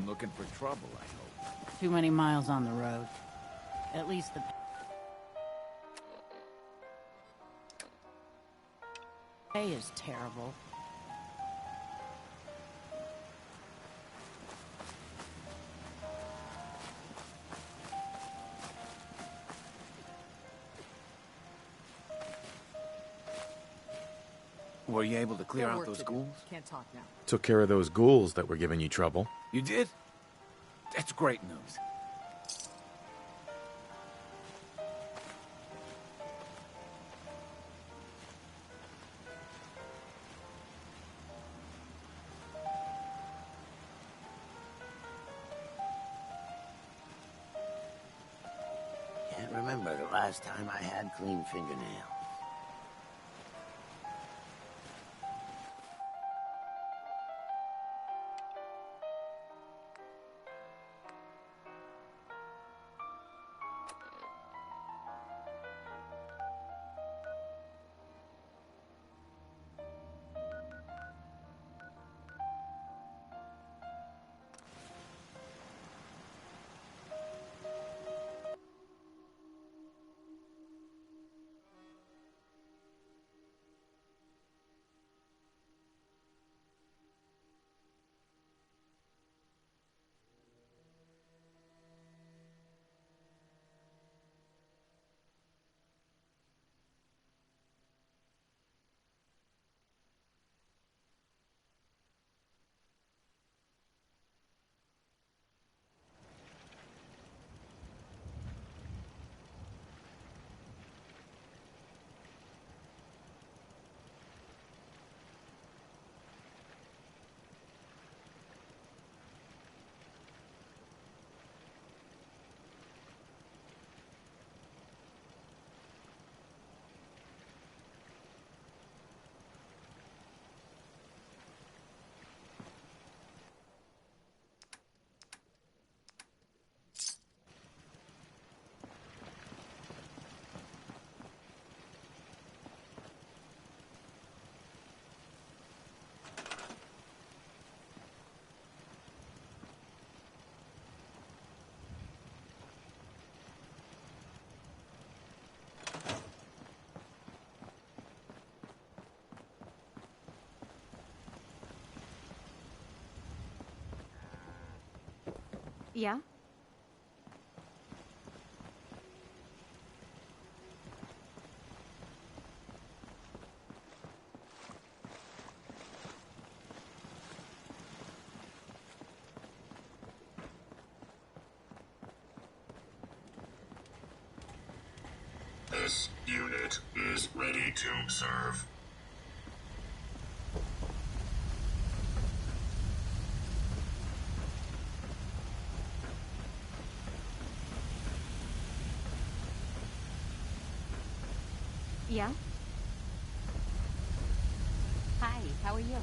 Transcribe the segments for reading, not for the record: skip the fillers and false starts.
been looking for trouble, I hope. Too many miles on the road. At least the pay is terrible. Were you able to clear out those ghouls? Can't talk now. Took care of those ghouls that were giving you trouble. You did? That's great news. Can't remember the last time I had clean fingernails. Yeah? This unit is ready to serve. Yeah? Hi, how are you?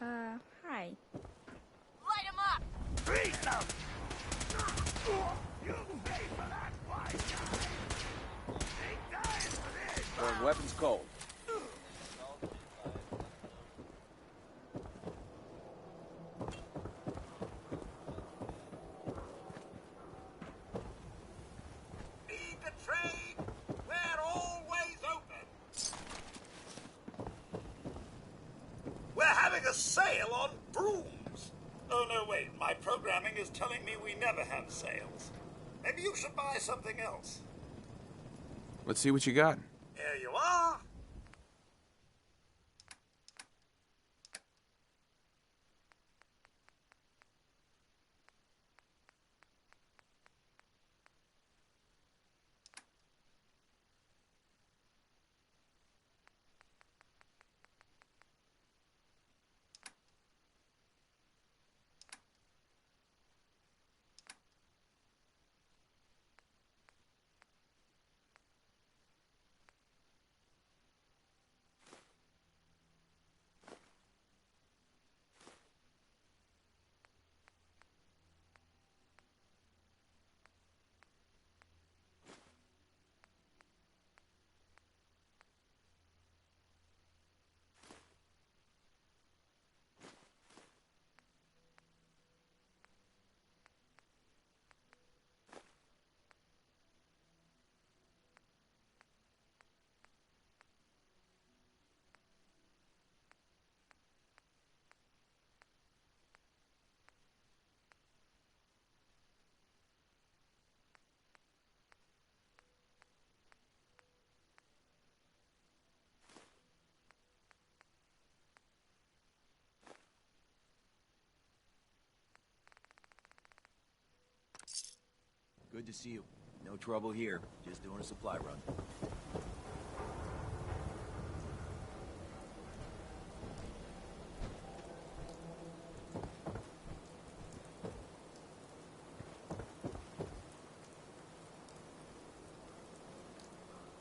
Hi. Light him up! Freeze them! You pay for that, wise guy! Ain't dying for this! Burn weapons cold. Need the trade? We're always open! We're having a sale on brooms! Oh, no, wait. My programming is telling me we never have sales. Maybe you should buy something else. Let's see what you got. Here you are. Good to see you. No trouble here. Just doing a supply run.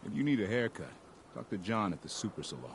If you need a haircut, talk to John at the Super Salon.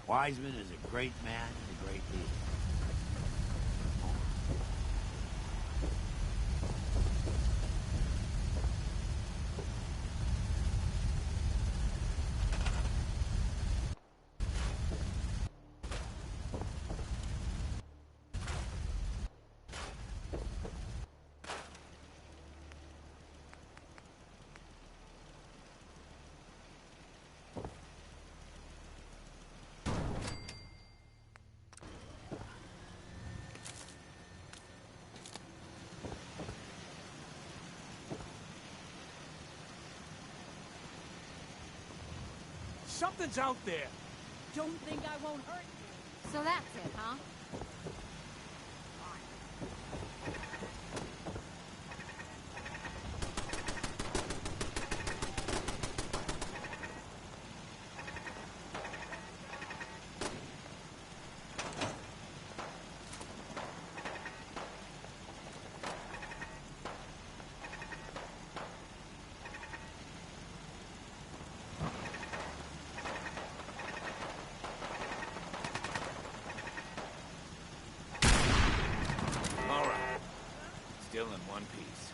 Wiseman is a great man and a great leader. Something's out there. Don't think I won't hurt you. So that's it, huh? All right. Still in one piece.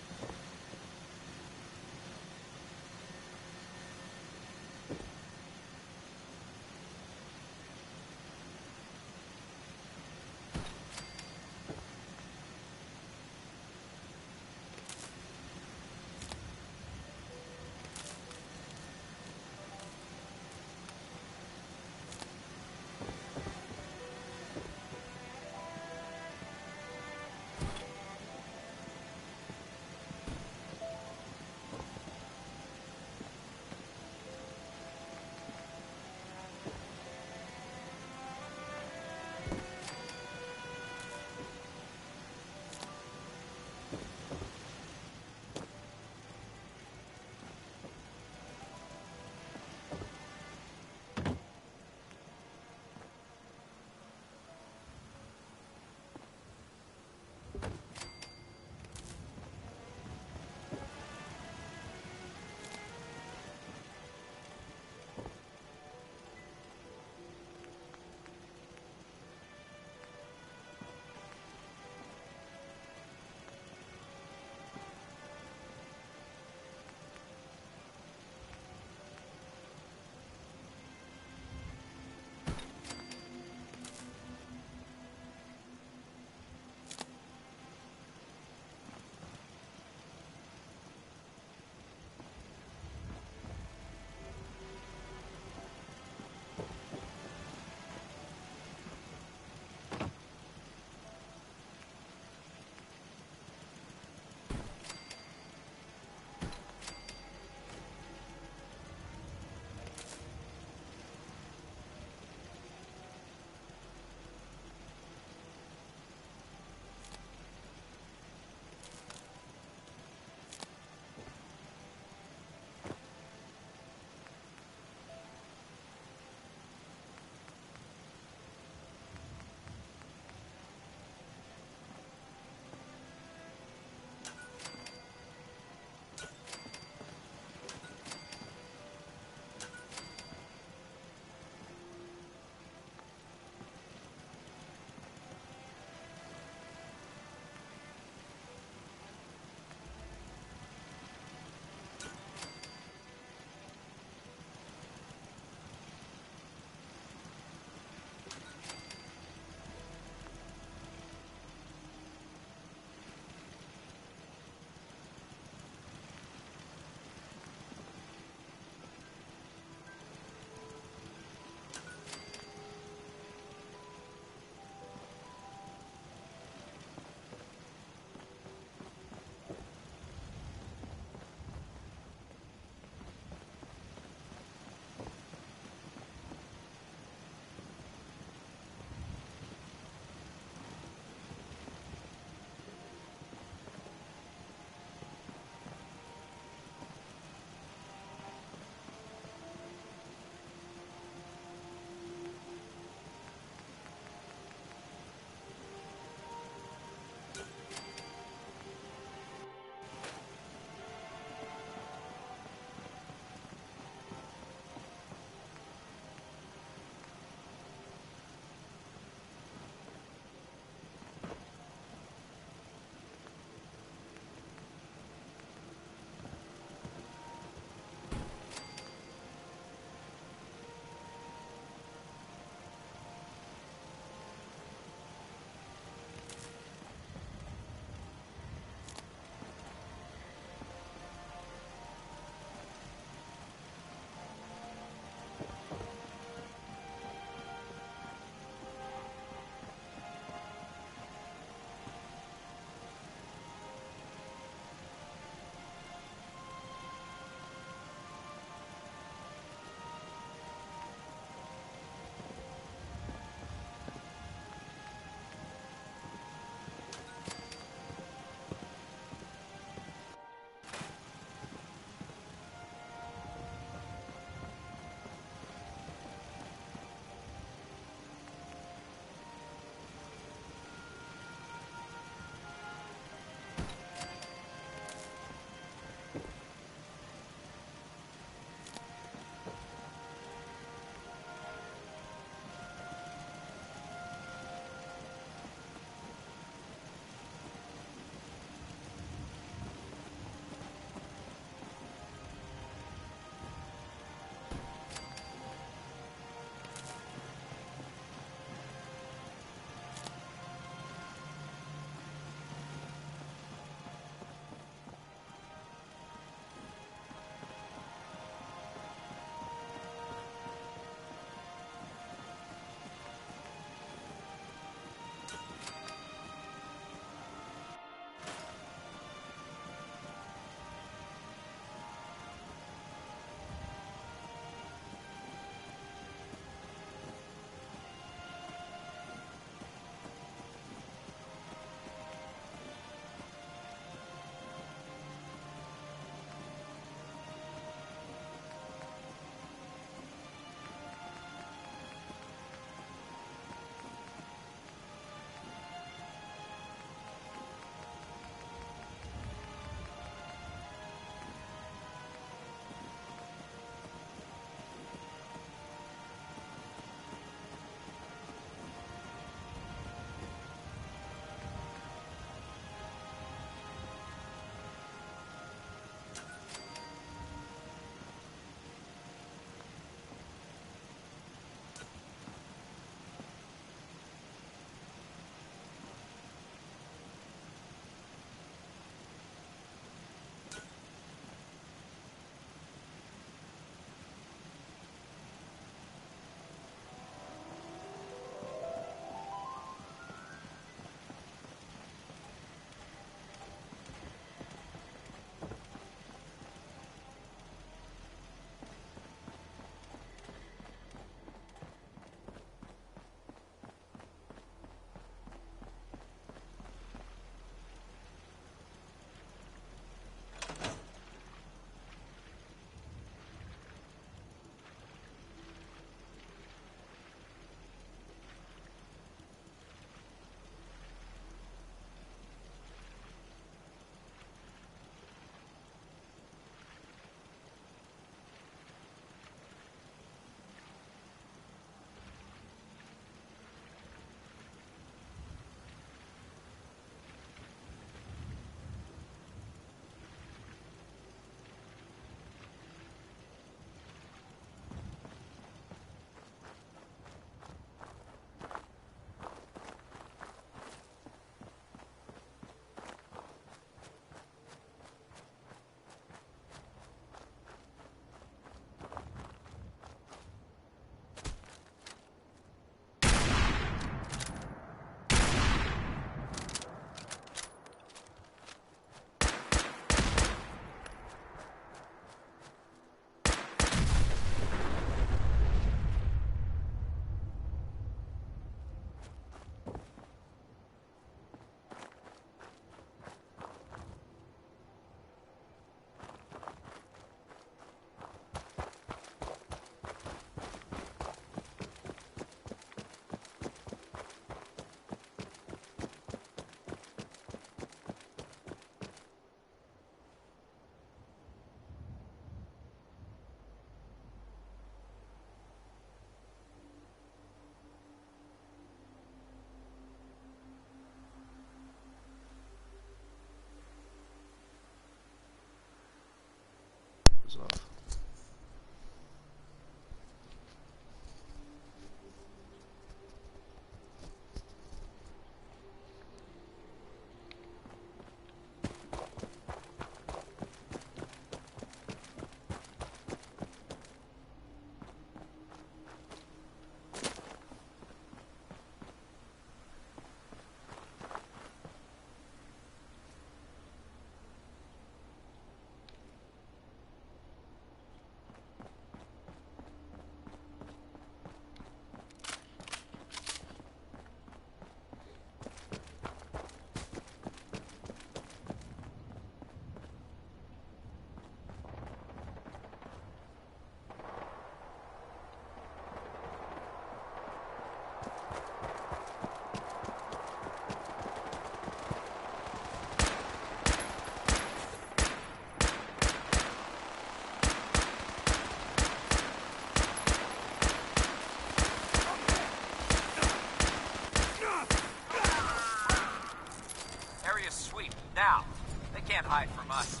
us.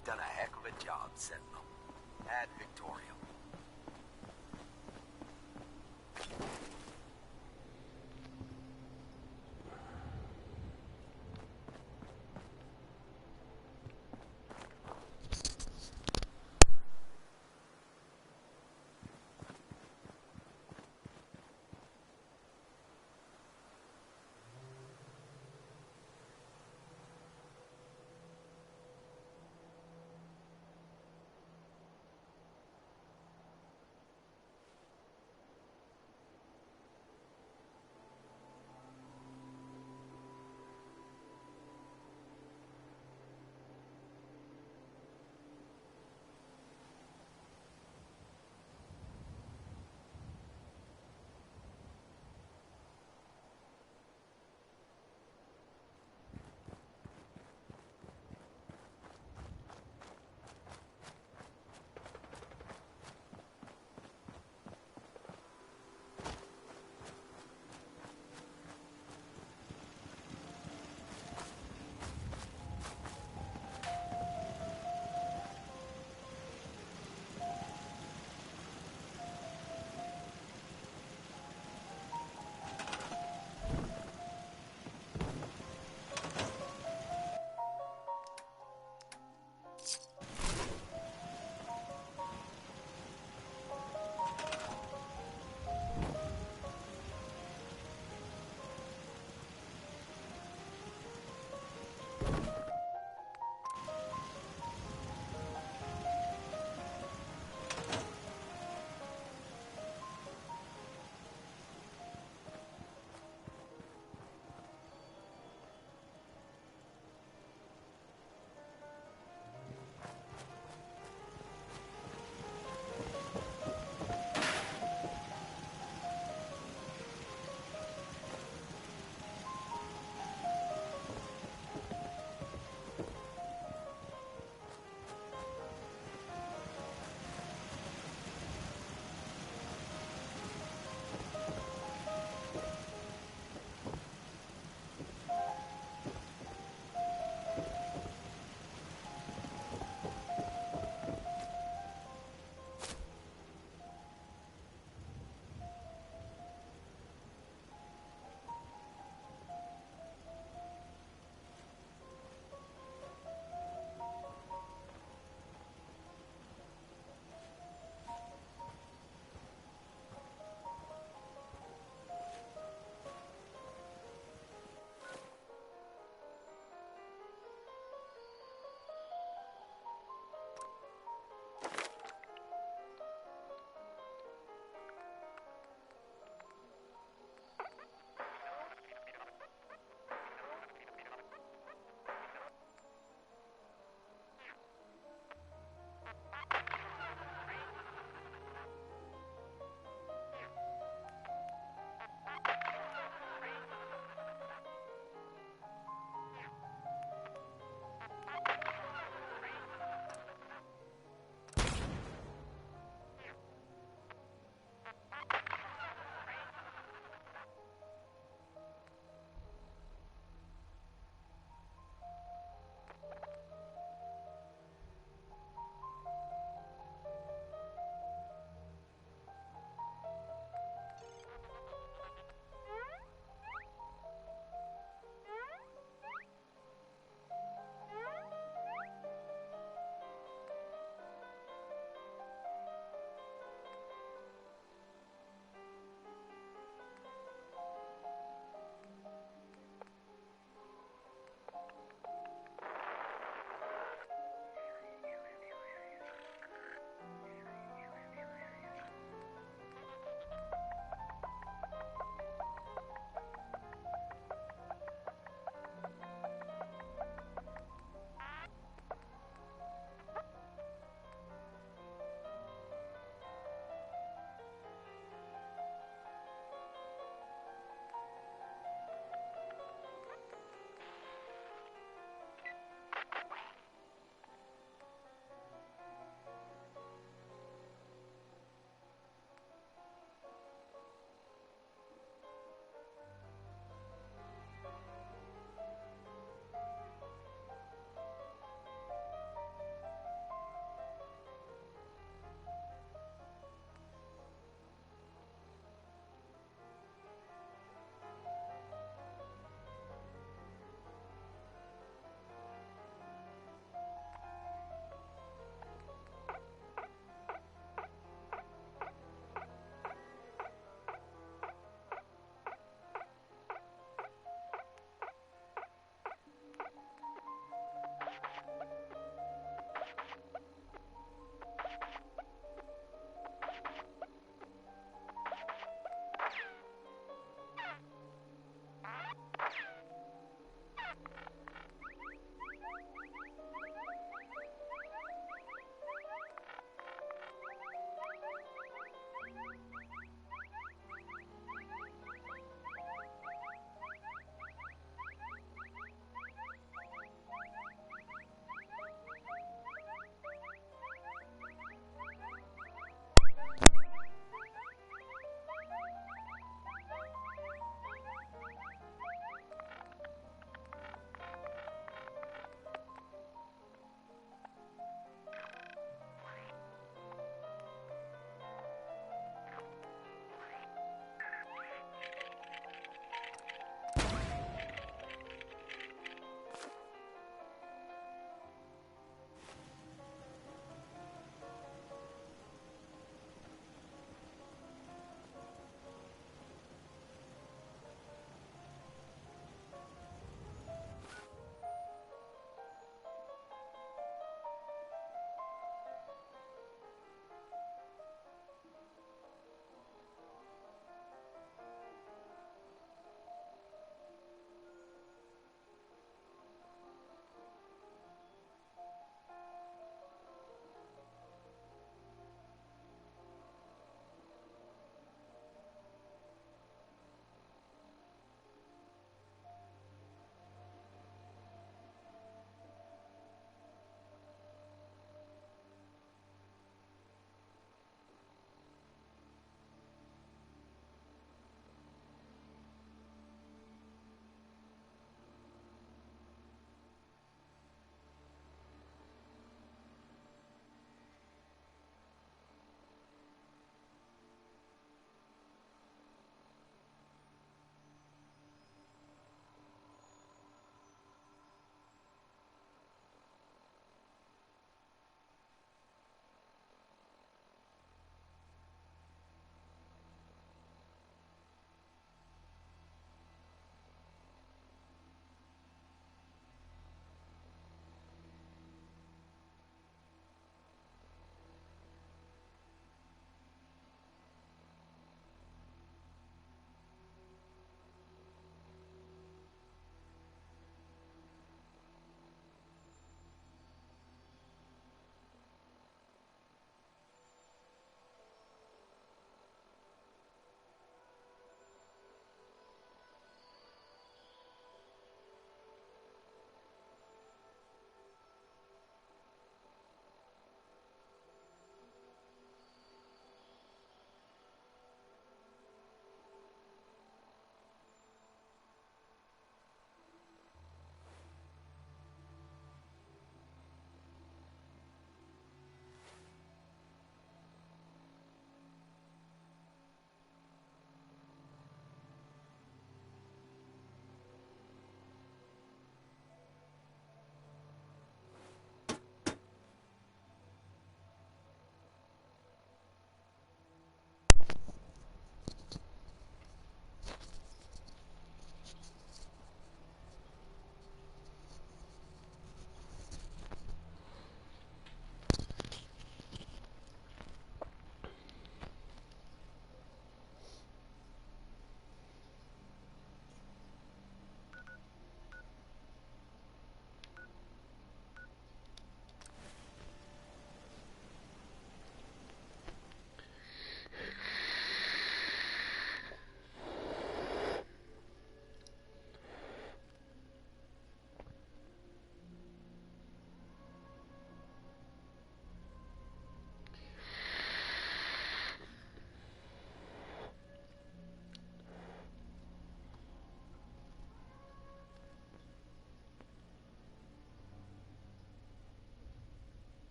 You've done a heck of a job, Sentinel. Ad Victoriam.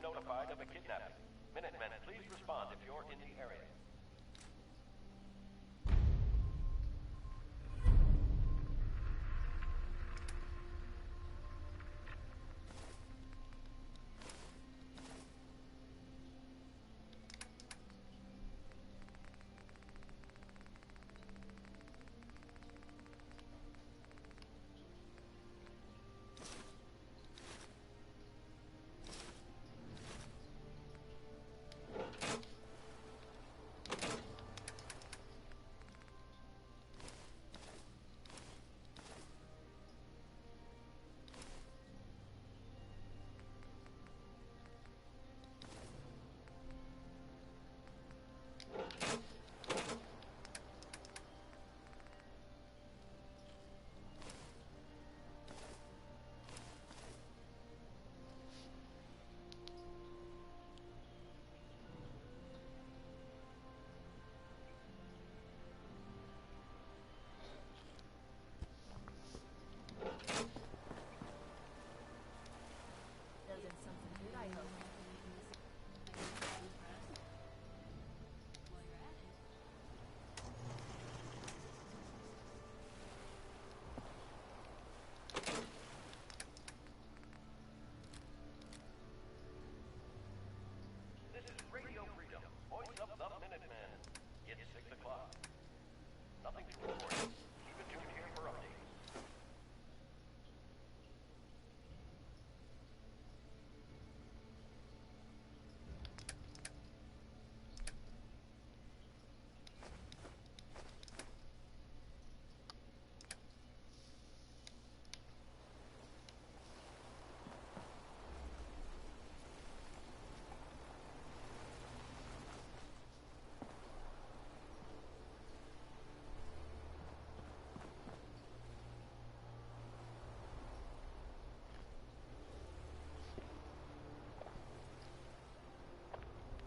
notified of a kidnapping. Minutemen, please respond if you're in the area.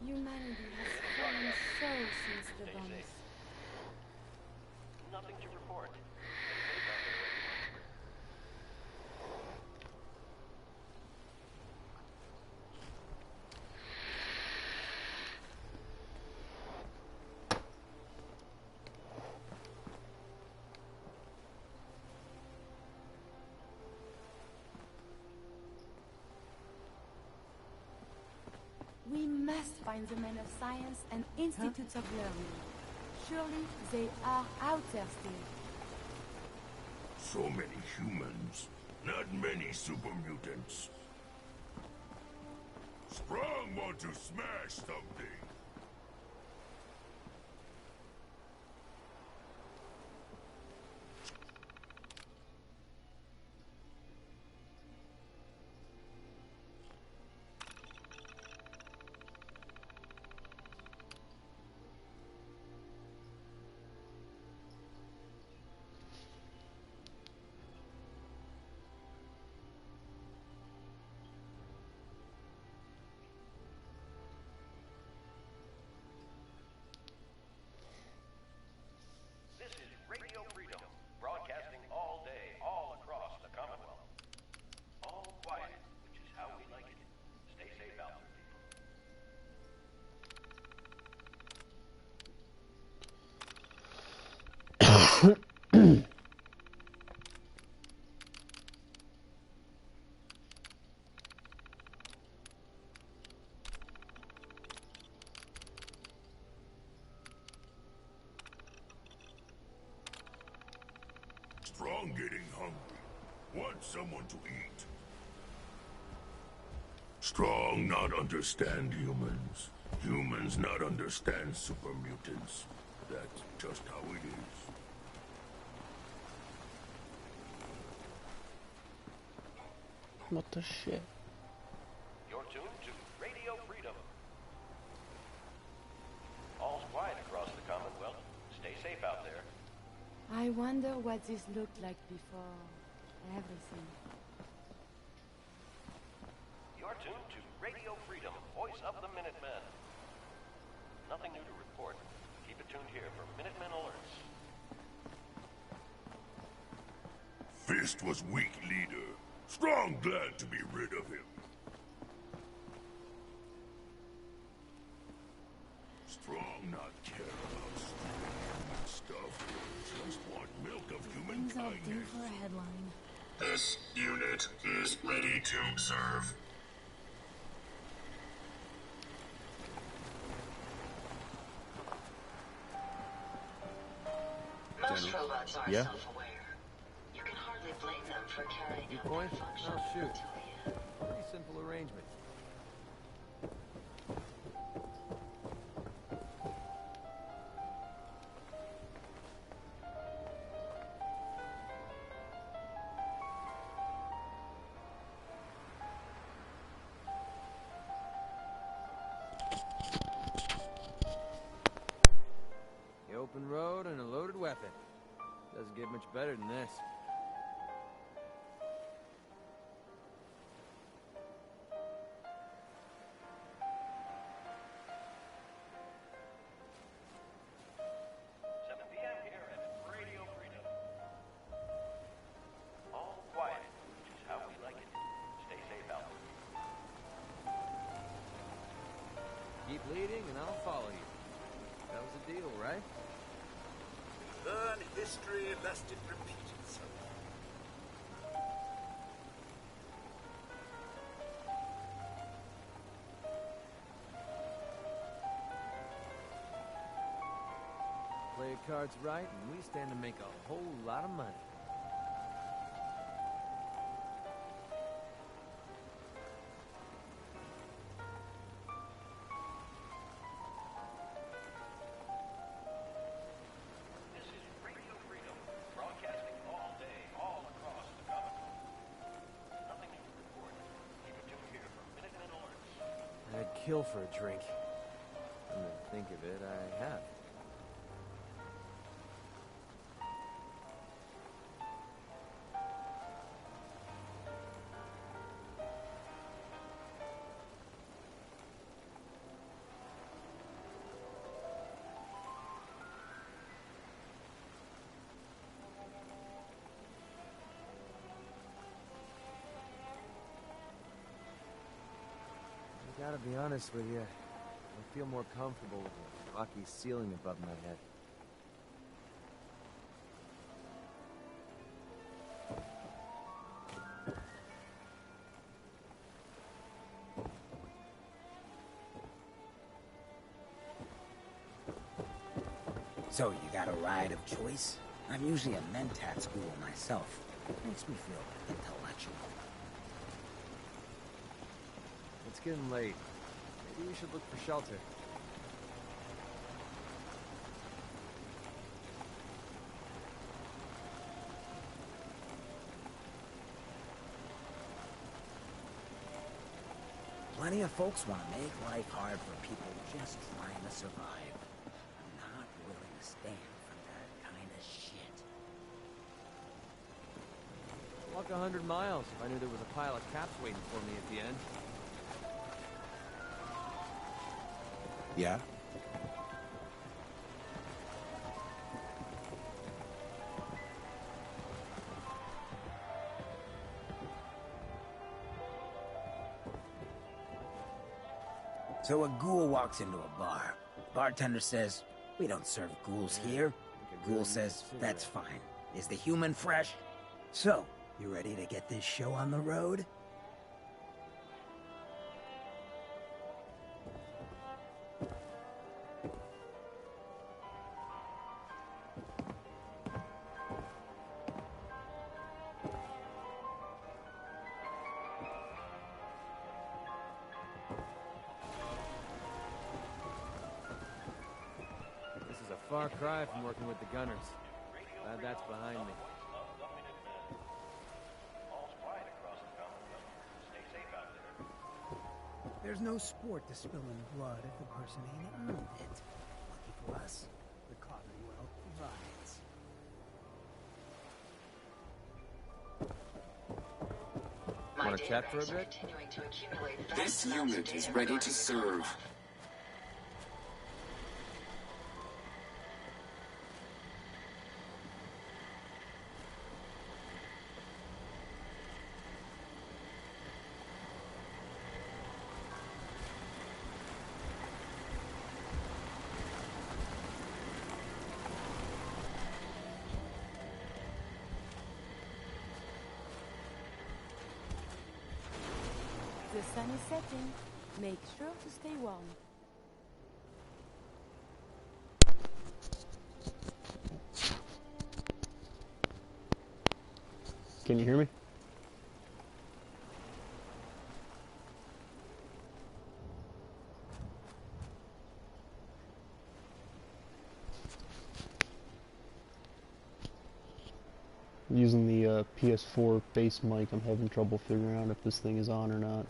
Humanity has fallen so since the bombs. Nothing to report. We must find the men of science and institutes of learning. Surely they are out there still. So many humans, not many super mutants. Sprung want to smash something. I'm getting hungry. Want someone to eat. Strong not understand humans. Humans not understand super mutants. That's just how it is. What the shit? You're tuned to Radio Freedom. All's quiet across the Commonwealth. Stay safe out there. I wonder what this looked like before everything. You're tuned to Radio Freedom, voice of the Minutemen. Nothing new to report. Keep it tuned here for Minutemen alerts. Fist was weak leader. Strong glad to be rid of him. Strong not care about stupid stuff. Just want milk of human Things I'll do kindness. for a headline. This unit is ready to serve. Most robots are Yeah? self-aware. You can hardly blame them for carrying Your out point? their function Oh, shoot. until the end. Pretty simple arrangement. The open road and a loaded weapon. Doesn't get much better than this. All quiet, which is how we like it. Stay safe out there. Keep leading and I'll follow you. That was the deal, right? Learn history lest it repeat itself. Play your cards right and we stand to make a whole lot of money. This is Radio Freedom, broadcasting all day, all across the Commonwealth. Nothing new to report. Keep it tuned here for Minutemen alerts. I'd kill for a drink. Come to think of it, I have. I gotta be honest with you. I feel more comfortable with a rocky ceiling above my head. So, you got a ride of choice? I'm usually a mentat school myself. Makes me feel intellectual. It's getting late. Maybe we should look for shelter. Plenty of folks want to make life hard for people just trying to survive. I'm not willing to stand for that kind of shit. Walk 100 miles if I knew there was a pile of caps waiting for me at the end. Yeah? So a ghoul walks into a bar. Bartender says, "We don't serve ghouls here." Ghoul says, "That's fine. Is the human fresh?" So, you ready to get this show on the road? far cry from working with the gunners. Glad that's behind me. There's no sport to spilling blood if the person ain't earned it. Lucky for us, the Commonwealth provides. Want to chat for a bit? This unit is ready to serve. The sun is setting. Make sure to stay warm. Can you hear me? Using the PS4 base mic, I'm having trouble figuring out if this thing is on or not.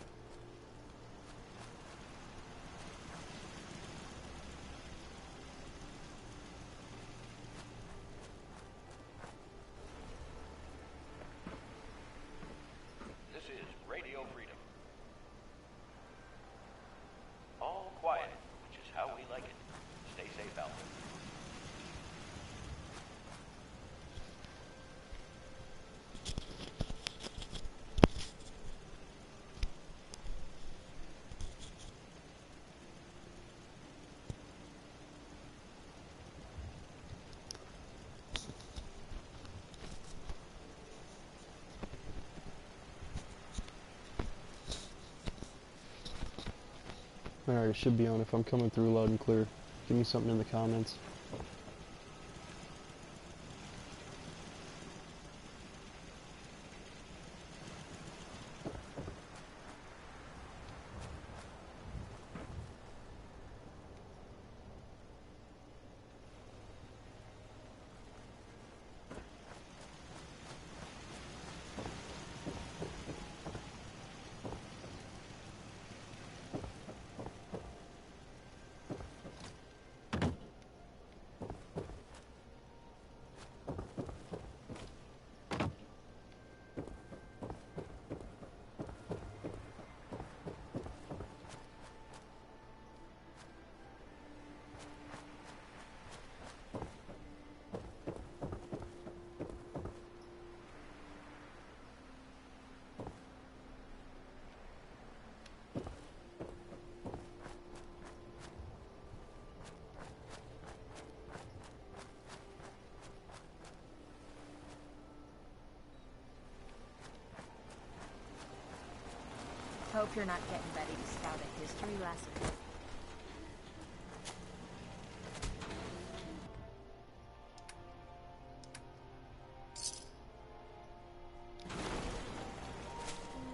This is Radio Freedom. All quiet, which is how we like it. Stay safe out there. Alright, it should be on if I'm coming through loud and clear. Give me something in the comments. Hope you're not getting ready to scout a history lesson.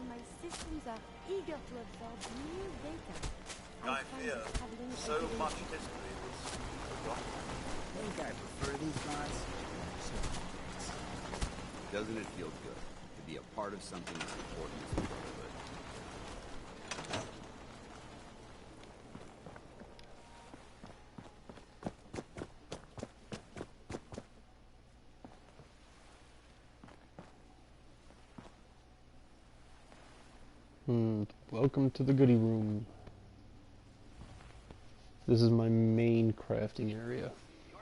My systems are eager to absorb new data. I fear so much history was forgotten. I think I prefer these gods. Doesn't it feel good to be a part of something as important as the Brotherhood? Welcome to the goodie room. This is my main crafting area. You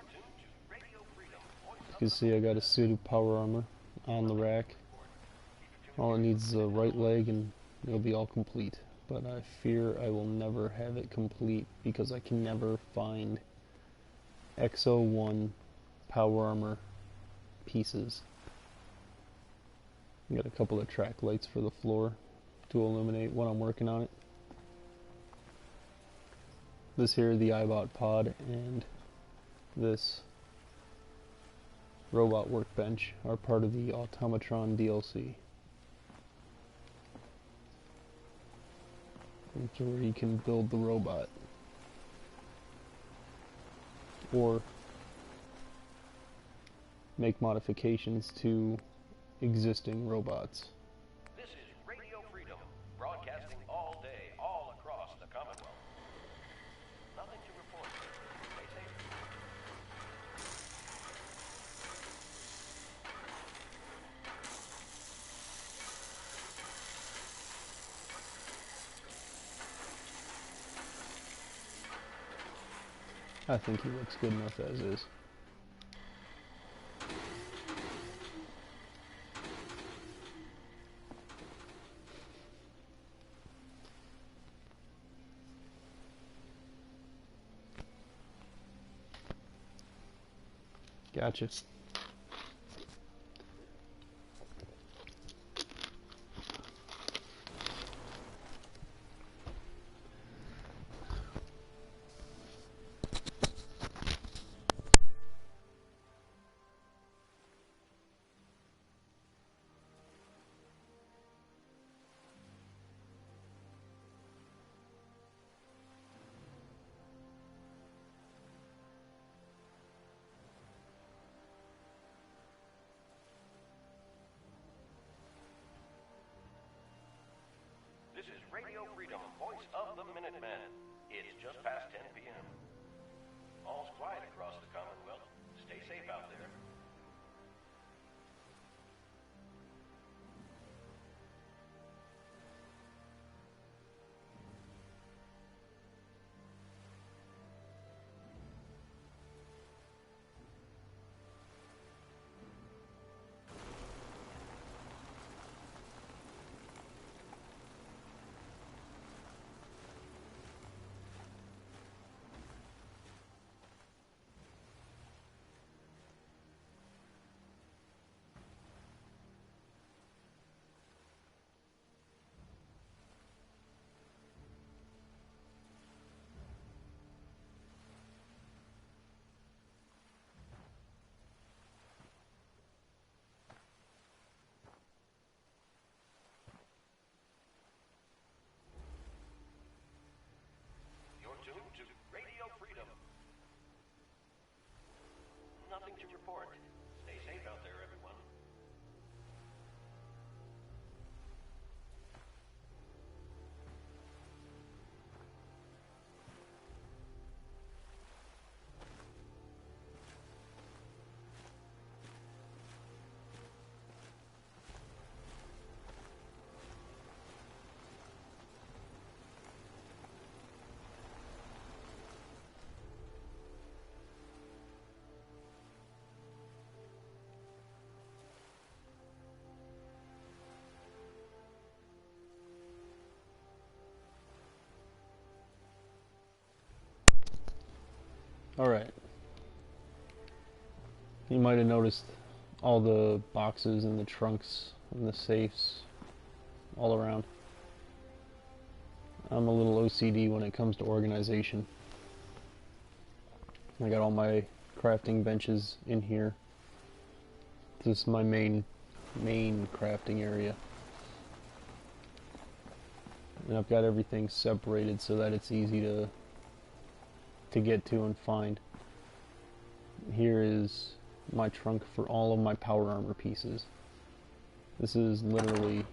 can see I got a suit of power armor on the rack. All it needs is a right leg and it'll be all complete. But I fear I will never have it complete because I can never find XO1 power armor pieces. I got a couple of track lights for the floor to illuminate when I'm working on it. This here, the iBot pod, and this robot workbench are part of the Automatron DLC. Which is where you can build the robot. Or make modifications to existing robots. This is Radio Freedom, broadcasting all day, all across the Commonwealth. Nothing to report. Stay safe. I think he looks good enough as is. Gotcha. This is Radio Freedom, voice of the Minutemen. It's just past 10 p.m. All's quiet across the Commonwealth. Stay safe out there. Tuned to Radio Freedom. Nothing to report. Stay safe out there, everyone. Alright. You might have noticed all the boxes and the trunks and the safes all around. I'm a little OCD when it comes to organization. I got all my crafting benches in here. This is my main crafting area. And I've got everything separated so that it's easy to get to and find. Here is my trunk for all of my power armor pieces. This is literally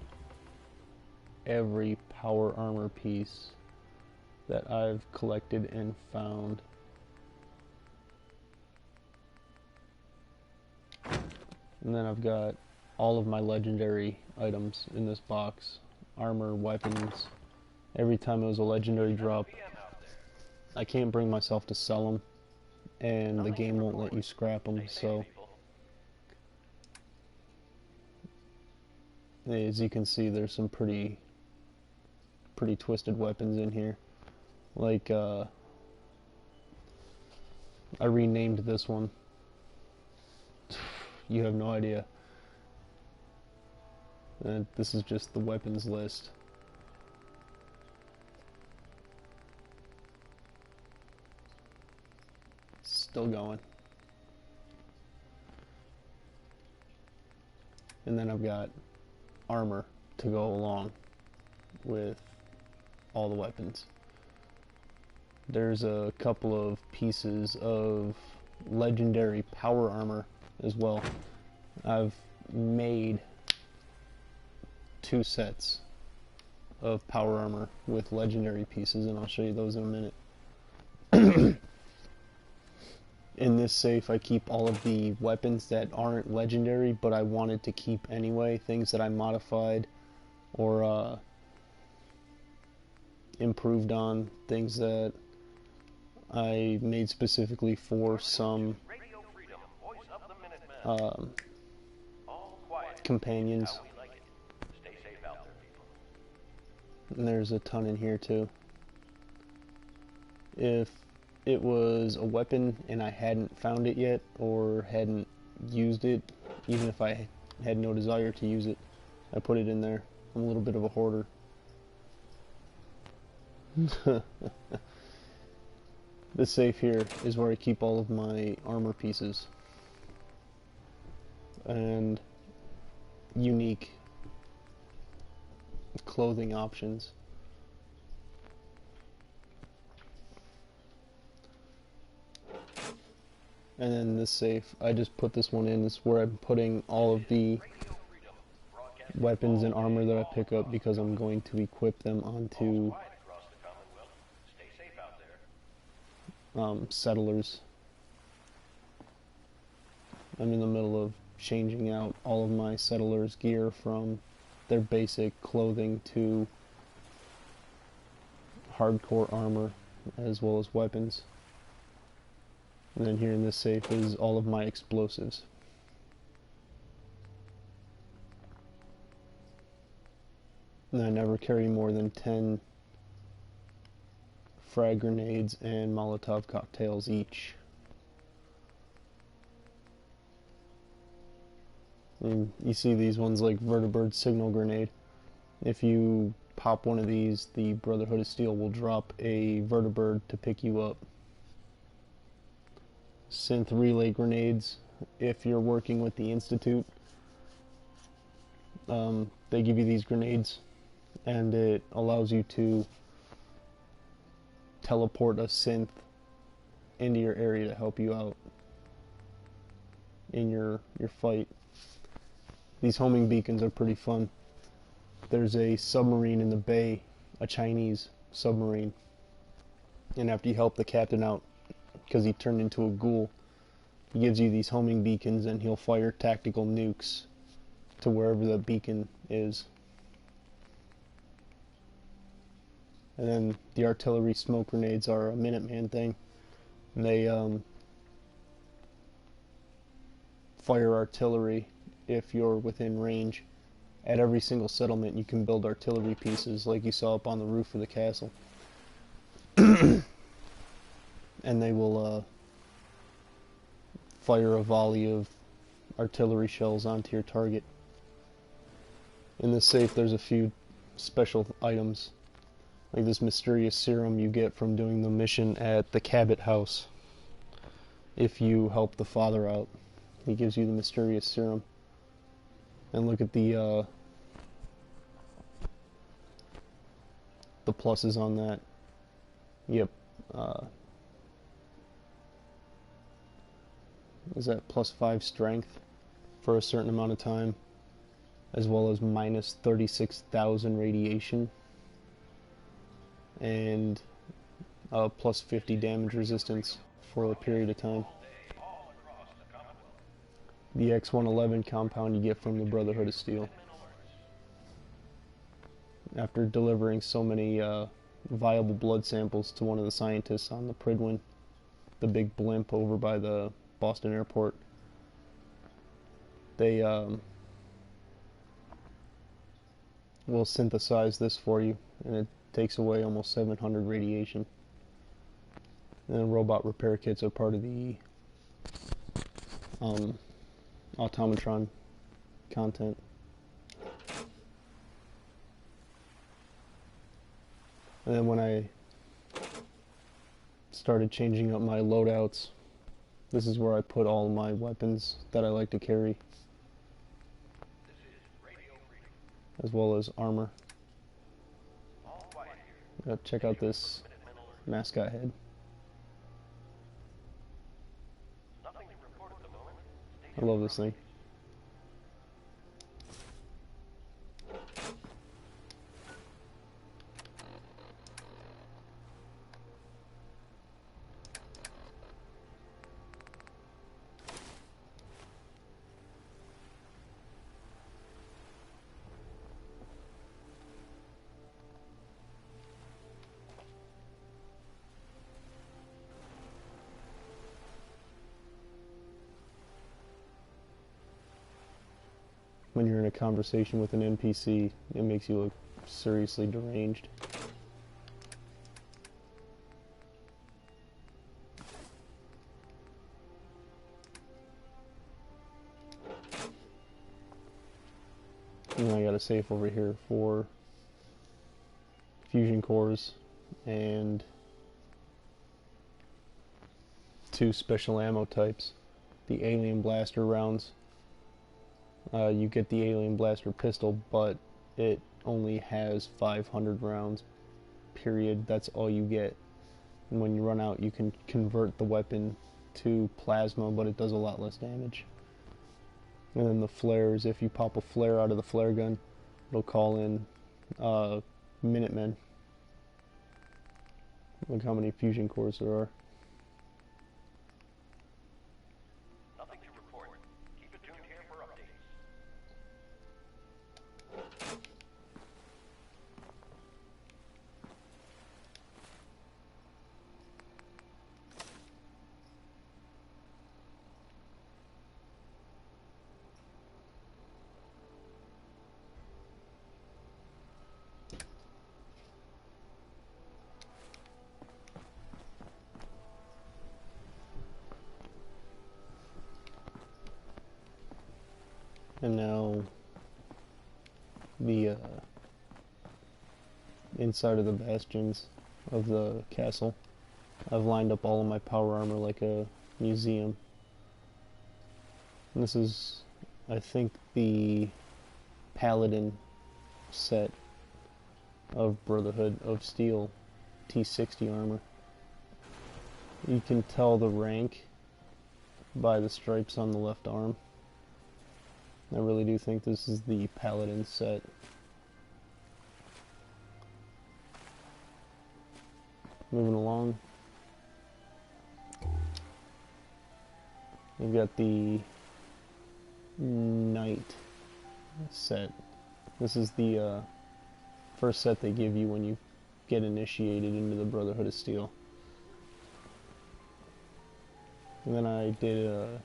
every power armor piece that I've collected and found. And then I've got all of my legendary items in this box. Armor, weapons. Every time it was a legendary drop, I can't bring myself to sell them, and the game won't let you scrap them, so as you can see, there's some pretty twisted weapons in here. Like, I renamed this one. You have no idea. And this is just the weapons list. Still going. And then I've got armor to go along with all the weapons. There's a couple of pieces of legendary power armor as well. I've made 2 sets of power armor with legendary pieces, and I'll show you those in a minute. In this safe, I keep all of the weapons that aren't legendary, but I wanted to keep anyway, things that I modified or improved on, things that I made specifically for some companions. And there's a ton in here too. If it was a weapon and I hadn't found it yet or hadn't used it, even if I had no desire to use it, I put it in there. I'm a little bit of a hoarder. This safe here is where I keep all of my armor pieces and unique clothing options. And then this safe, I just put this one in. This is where I'm putting all of the weapons and armor that I pick up because I'm going to equip them onto settlers. I'm in the middle of changing out all of my settlers' gear from their basic clothing to hardcore armor as well as weapons. And then here in this safe is all of my explosives. And I never carry more than 10 frag grenades and Molotov cocktails each. And you see these ones like Vertibird signal grenade. If you pop one of these, the Brotherhood of Steel will drop a Vertibird to pick you up. Synth relay grenades, if you're working with the Institute, they give you these grenades and it allows you to teleport a synth into your area to help you out in your fight. These homing beacons are pretty fun. There's a submarine in the bay, a Chinese submarine, and after you help the captain out because he turned into a ghoul, he gives you these homing beacons and he'll fire tactical nukes to wherever the beacon is. And then the artillery smoke grenades are a Minuteman thing. They fire artillery if you're within range. At every single settlement you can build artillery pieces like you saw up on the roof of the castle. And they will fire a volley of artillery shells onto your target. In this safe there's a few special items, like this mysterious serum you get from doing the mission at the Cabot house. If you help the father out, he gives you the mysterious serum. And look at the pluses on that. Yep. Is that +5 strength for a certain amount of time, as well as minus 36,000 radiation, and +50 damage resistance for a period of time. The X-111 compound you get from the Brotherhood of Steel. After delivering so many viable blood samples to one of the scientists on the Pridwin, the big blimp over by the Boston airport, they will synthesize this for you, and it takes away almost 700 radiation. And robot repair kits are part of the automatron content. And then when I started changing up my loadouts, this is where I put all my weapons that I like to carry, as well as armor. Check out this mascot head. I love this thing. When you're in a conversation with an NPC, it makes you look seriously deranged. And I got a safe over here for fusion cores and 2 special ammo types. The alien blaster rounds. You get the alien blaster pistol, but it only has 500 rounds, period. That's all you get. And when you run out, you can convert the weapon to plasma, but it does a lot less damage. And then the flares, if you pop a flare out of the flare gun, it'll call in Minutemen. Look how many fusion cores there are. Nothing to report. Keep it tuned here for updates. And now the inside of the bastions of the castle, I've lined up all of my power armor like a museum. And this is, I think, the Paladin set of Brotherhood of Steel T60 armor. You can tell the rank by the stripes on the left arm. I really do think this is the Paladin set. Moving along. We've got the Knight set. This is the first set they give you when you get initiated into the Brotherhood of Steel. And then I did a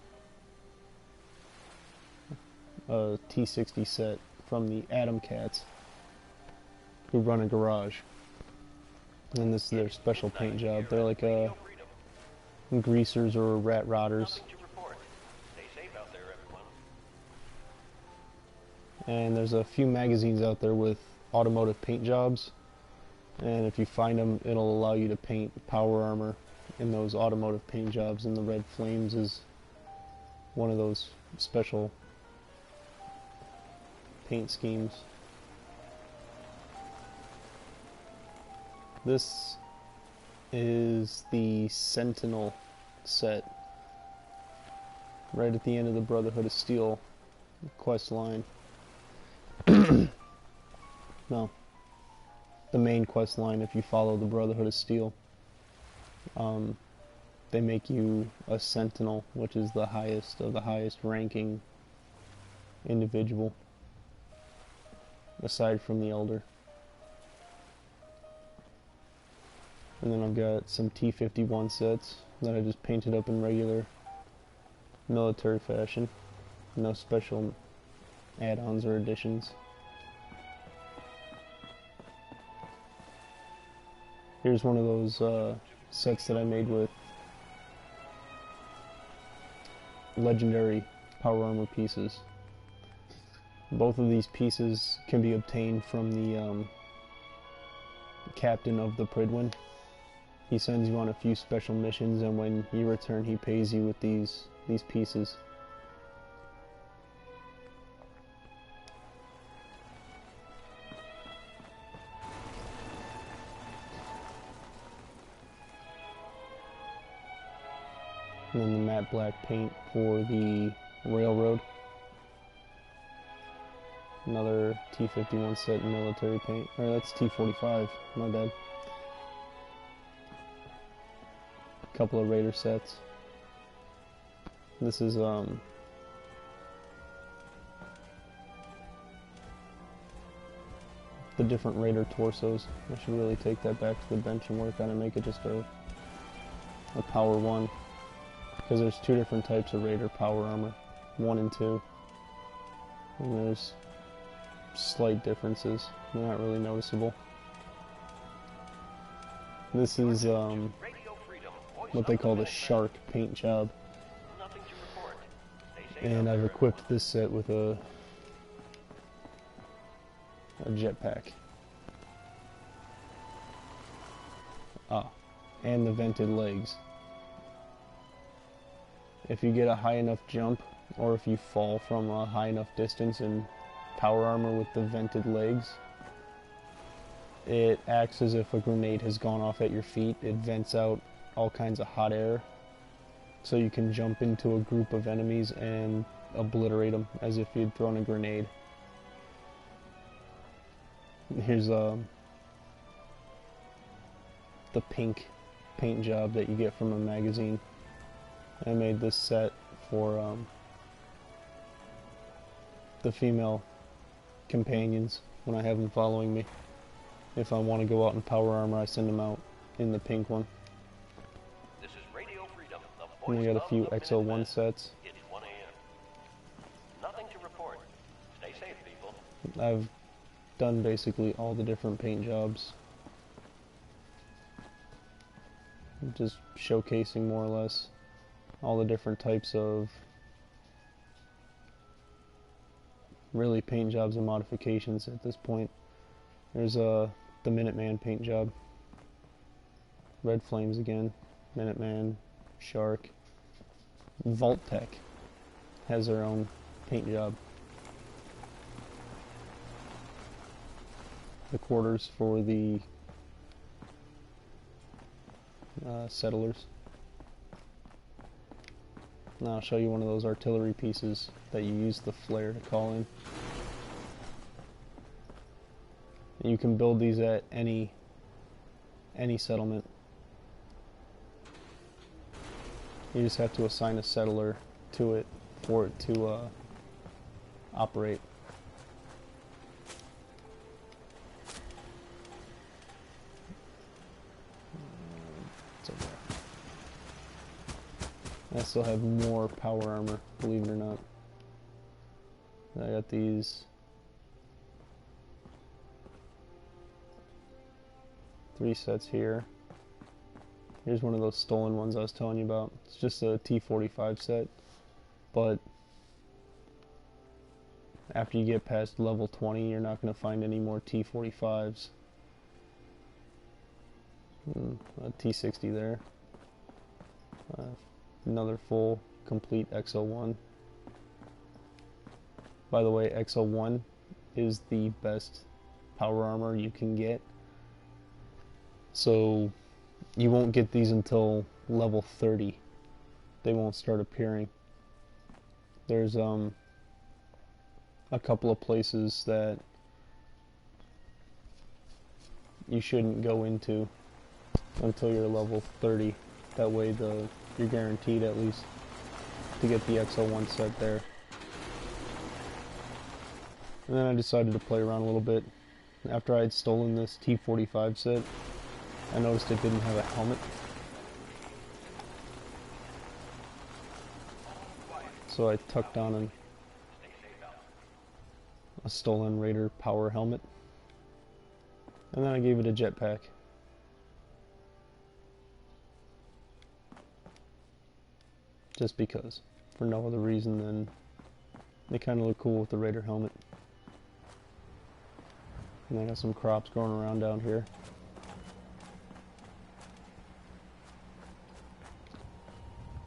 T60 set from the Atom Cats, who run a garage. And this is their special paint job. They're like greasers or rat rotters. And there's a few magazines out there with automotive paint jobs, and if you find them, it'll allow you to paint power armor in those automotive paint jobs, and the Red Flames is one of those special paint schemes. This is the Sentinel set, right at the end of the Brotherhood of Steel quest line. No, the main quest line, if you follow the Brotherhood of Steel, they make you a Sentinel, which is the highest of the highest ranking individual, aside from the Elder. And then I've got some T-51 sets that I just painted up in regular military fashion. No special add-ons or additions. Here's one of those sets that I made with legendary power armor pieces. Both of these pieces can be obtained from the captain of the Pridwin. He sends you on a few special missions, and when you return, he pays you with these pieces. And then the matte black paint for the Railroad. Another T-51 set in military paint. Or that's T-45, my bad. A couple of Raider sets. This is, the different Raider torsos. I should really take that back to the bench and work on it, make it just a power 1. Because there's 2 different types of Raider power armor. 1 and 2. And there's slight differences. They're not really noticeable. This is what they call the Shark paint job. And I've equipped this set with a jetpack. And the vented legs. If you get a high enough jump, or if you fall from a high enough distance in power armor with the vented legs, it acts as if a grenade has gone off at your feet. It vents out all kinds of hot air, so you can jump into a group of enemies and obliterate them as if you'd thrown a grenade. Here's the pink paint job that you get from a magazine. I made this set for the female companions when I have them following me. If I want to go out in power armor, I send them out in the pink one. This is Radio Freedom, the And voice I got a of few the XO1 sets. It's 1 a.m. Nothing to report. Stay safe, people. I've done basically all the different paint jobs. Just showcasing more or less all the different types of really paint jobs and modifications at this point. There's the Minuteman paint job. Red Flames again. Minuteman, Shark. Vault-Tec has their own paint job. The quarters for the settlers. Now I'll show you one of those artillery pieces that you use the flare to call in. And you can build these at any settlement. You just have to assign a settler to it for it to operate. It's over there. I still have more power armor, believe it or not. I got these 3 sets here. Here's one of those stolen ones I was telling you about. It's just a T-45 set, but after you get past level 20, you're not going to find any more T-45s. A T-60 there. Another full, complete XO1. By the way, XO1 is the best power armor you can get. So you won't get these until level 30. They won't start appearing. There's a couple of places that you shouldn't go into until you're level 30. That way you're guaranteed at least to get the XO1 set there. And then I decided to play around a little bit. After I had stolen this T-45 set, I noticed it didn't have a helmet. So I tucked on a stolen Raider power helmet. And then I gave it a jetpack. Just because. For no other reason than they kind of look cool with the Raider helmet. And I got some crops growing around down here.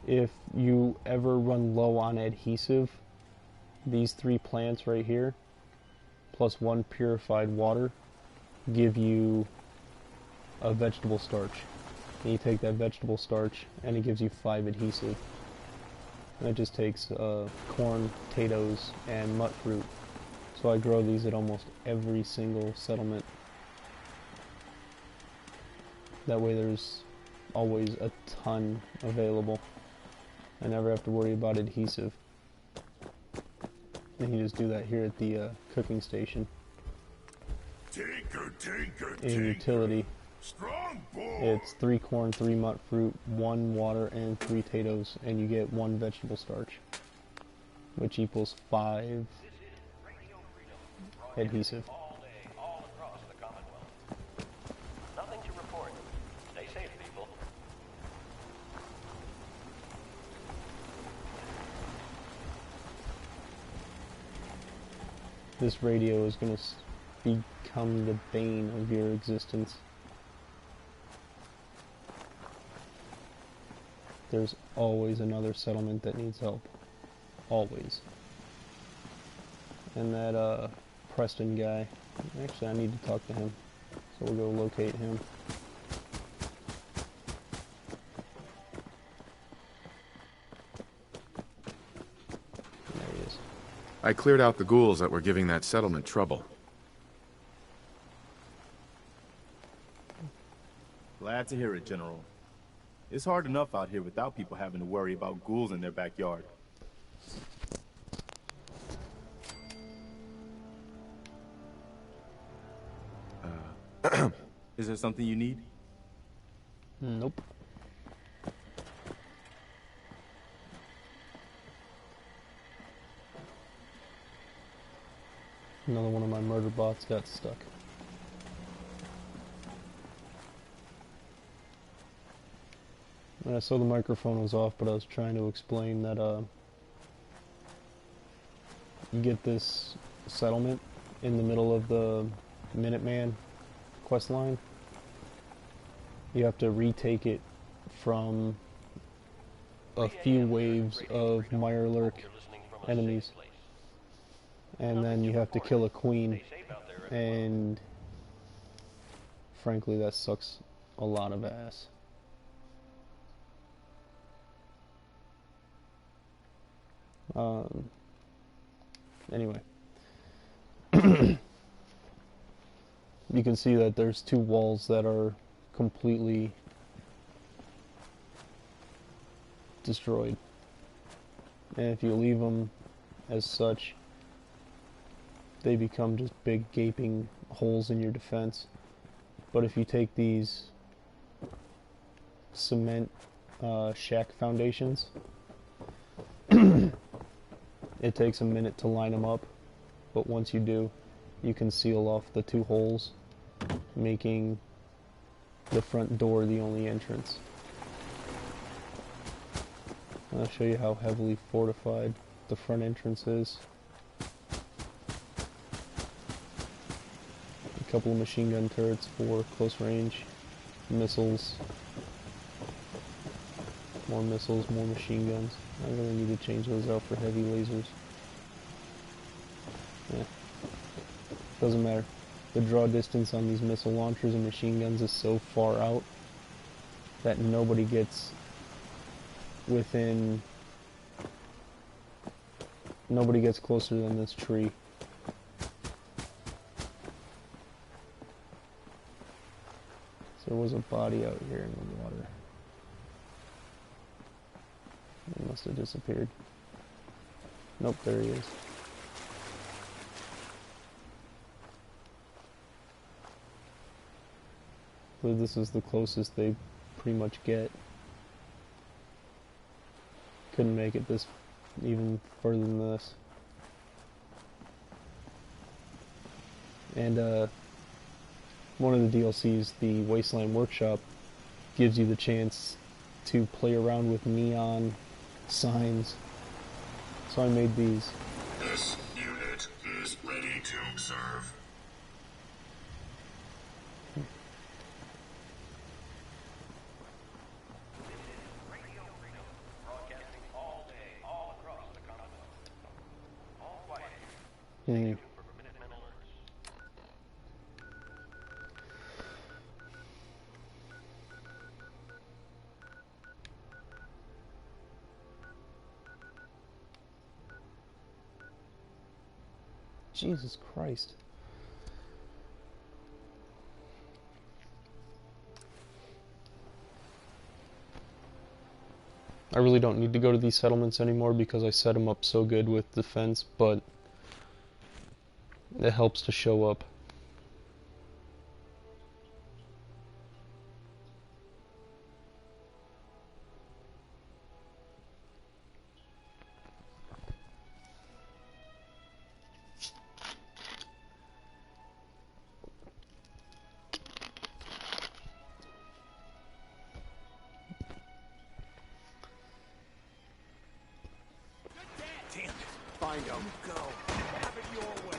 If you ever run low on adhesive, these 3 plants right here, plus 1 purified water, give you a vegetable starch. And you take that vegetable starch, and it gives you 5 adhesive. And it just takes corn, potatoes, and mut fruit. So I grow these at almost every single settlement. That way there's always a ton available. I never have to worry about adhesive. And you just do that here at the cooking station. Tinker, tinker, In tinker. utility, Strong boy. it's 3 corn, 3 mut fruit, 1 water, and 3 potatoes, and you get 1 vegetable starch, which equals 5 adhesive. All day, all across the Commonwealth. Nothing to report. Stay safe, people. This radio is going to become the bane of your existence. There's always another settlement that needs help. Always. And that, Preston guy, actually I need to talk to him. So we'll go locate him. There he is. I cleared out the ghouls that were giving that settlement trouble. Glad to hear it, General. It's hard enough out here without people having to worry about ghouls in their backyard. Is there something you need? Nope. Another one of my murder bots got stuck. And I saw the microphone was off, but I was trying to explain that you get this settlement in the middle of the Minuteman quest line. You have to retake it from a few waves of Mirelurk enemies. And then you have to kill a queen. And frankly, that sucks a lot of ass. Anyway. You can see that there's 2 walls that are completely destroyed. And if you leave them as such, they become just big gaping holes in your defense. But if you take these cement shack foundations, it takes a minute to line them up, but once you do, you can seal off the 2 holes, making the front door the only entrance. I'll show you how heavily fortified the front entrance is. A couple of machine gun turrets for close range, missiles, more machine guns. I really need to change those out for heavy lasers. Yeah. Doesn't matter. The draw distance on these missile launchers and machine guns is so far out that nobody gets closer than this tree. So there was a body out here in the water. He must have disappeared. Nope, there he is. So this is the closest they pretty much get. Couldn't make it this even further than this. And one of the DLCs, the Wasteland Workshop, gives you the chance to play around with neon signs. So I made these. This unit is ready to serve. Mm. Jesus Christ. I really don't need to go to these settlements anymore because I set them up so good with defense, but it helps to show up. Damn it. Find them. Go. Have it your way.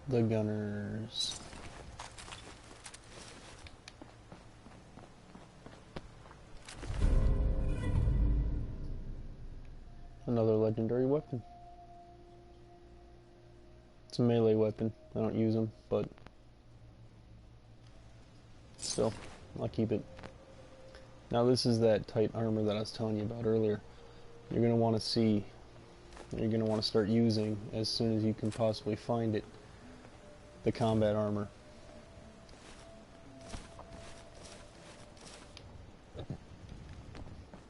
The gunners. Another legendary weapon. It's a melee weapon. I don't use them, but still, I'll keep it. Now this is that tight armor that I was telling you about earlier. You're going to want to see, you're going to want to start using as soon as you can possibly find it, the combat armor.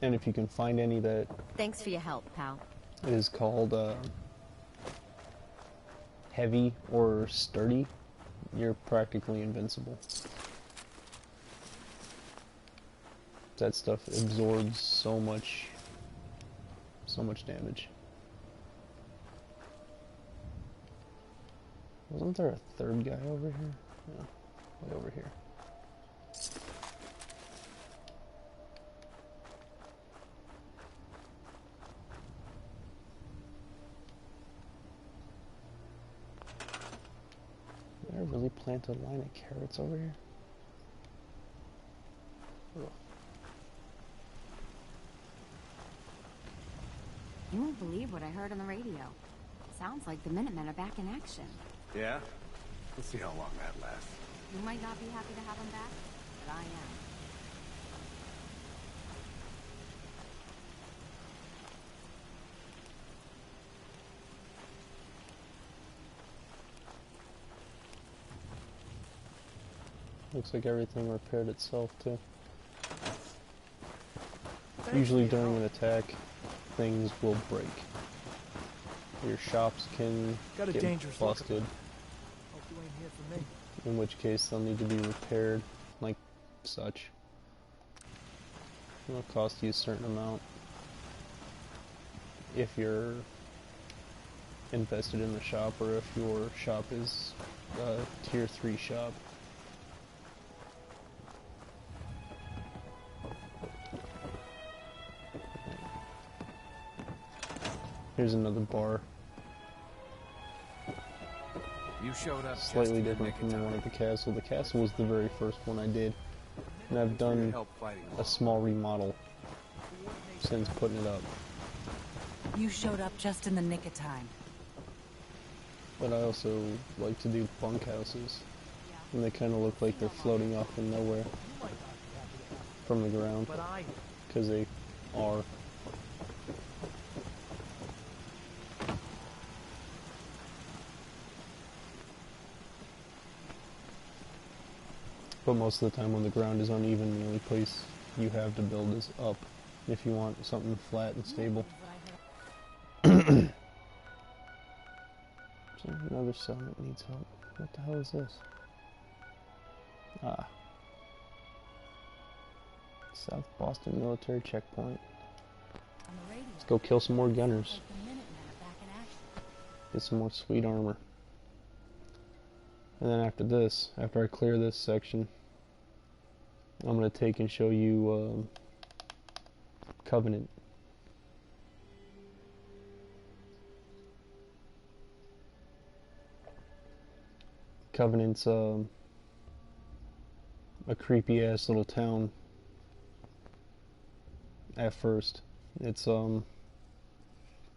And if you can find any that... Thanks for your help, pal. It is called heavy or sturdy, you're practically invincible. That stuff absorbs so much damage. Wasn't there a third guy over here? No, way over here. Did I really plant a line of carrots over here? Ugh. You won't believe what I heard on the radio. Sounds like the Minutemen are back in action. Yeah? Let's see how long that lasts. You might not be happy to have them back, but I am. Looks like everything repaired itself too. Usually during an attack, things will break. Your shops can get busted, in which case they'll need to be repaired, like such. It'll cost you a certain amount if you're invested in the shop, or if your shop is a tier 3 shop. Here's another bar. You showed up Slightly different from the one at the castle. The castle was the very first one I did, and I've done a small remodel since putting it up. You showed up just in the nick of time. But I also like to do bunkhouses, and they kind of look like they're floating off in nowhere from the ground, because they are. But most of the time when the ground is uneven, the only place you have to build is up, if you want something flat and stable. Another settlement needs help. What the hell is this? Ah. South Boston Military Checkpoint. Let's go kill some more gunners. Get some more sweet armor. And then after this, after I clear this section, I'm going to take and show you Covenant. Covenant's a creepy ass little town at first. It's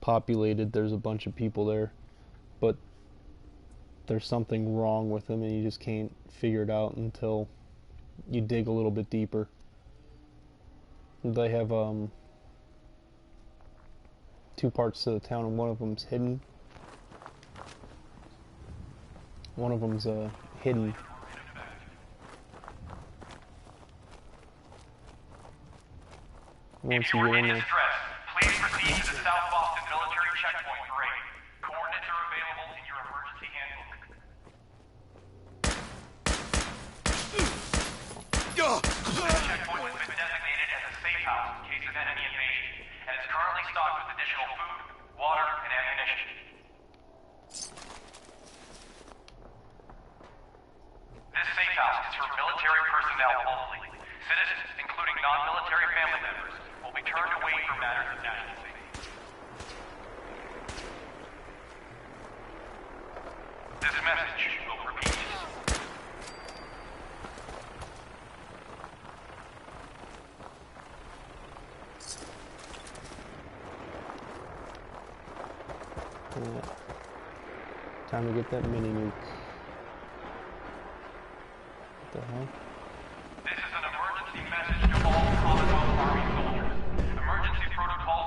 populated, there's a bunch of people there, but there's something wrong with them and you just can't figure it out until you dig a little bit deeper. They have two parts to the town, and one of them's hidden. One of them's hidden. Once you get in there. Please proceed to the South Boston Military Checkpoint Parade. Coordinates are available in your emergency handbook. This checkpoint has been designated as a safe house in case of enemy invasion, and is currently stocked with additional food, water, and ammunition. This safe house is for military personnel only. Citizens, including non-military family members, will be turned away for matters of national safety. This message will repeat. Yeah. Time to get that mini nuke. What the hell? This is an emergency message to all Commonwealth Army soldiers. Emergency Protocol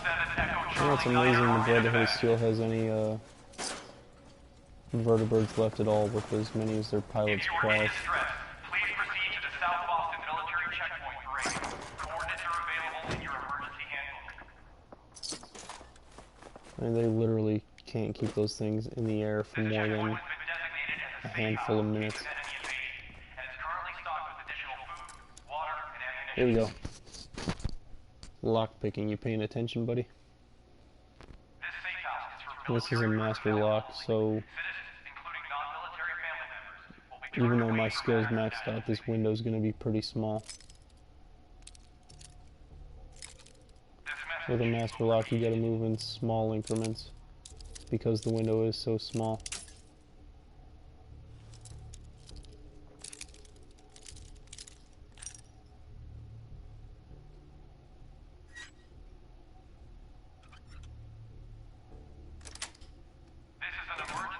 17 Echo You know, it's amazing the Brotherhood still has any vertebrates left at all, with as many as their pilots crash. Please proceed to the South Boston Military Checkpoint Parade. Coordinates are available in your emergency handbook. I mean, they literally can't keep those things in the air for more than a handful of minutes. Here we go. Lock picking. You paying attention, buddy? This is a master lock, so even though my skills maxed out, this window's going to be pretty small. With a master lock, you got to move in small increments because the window is so small.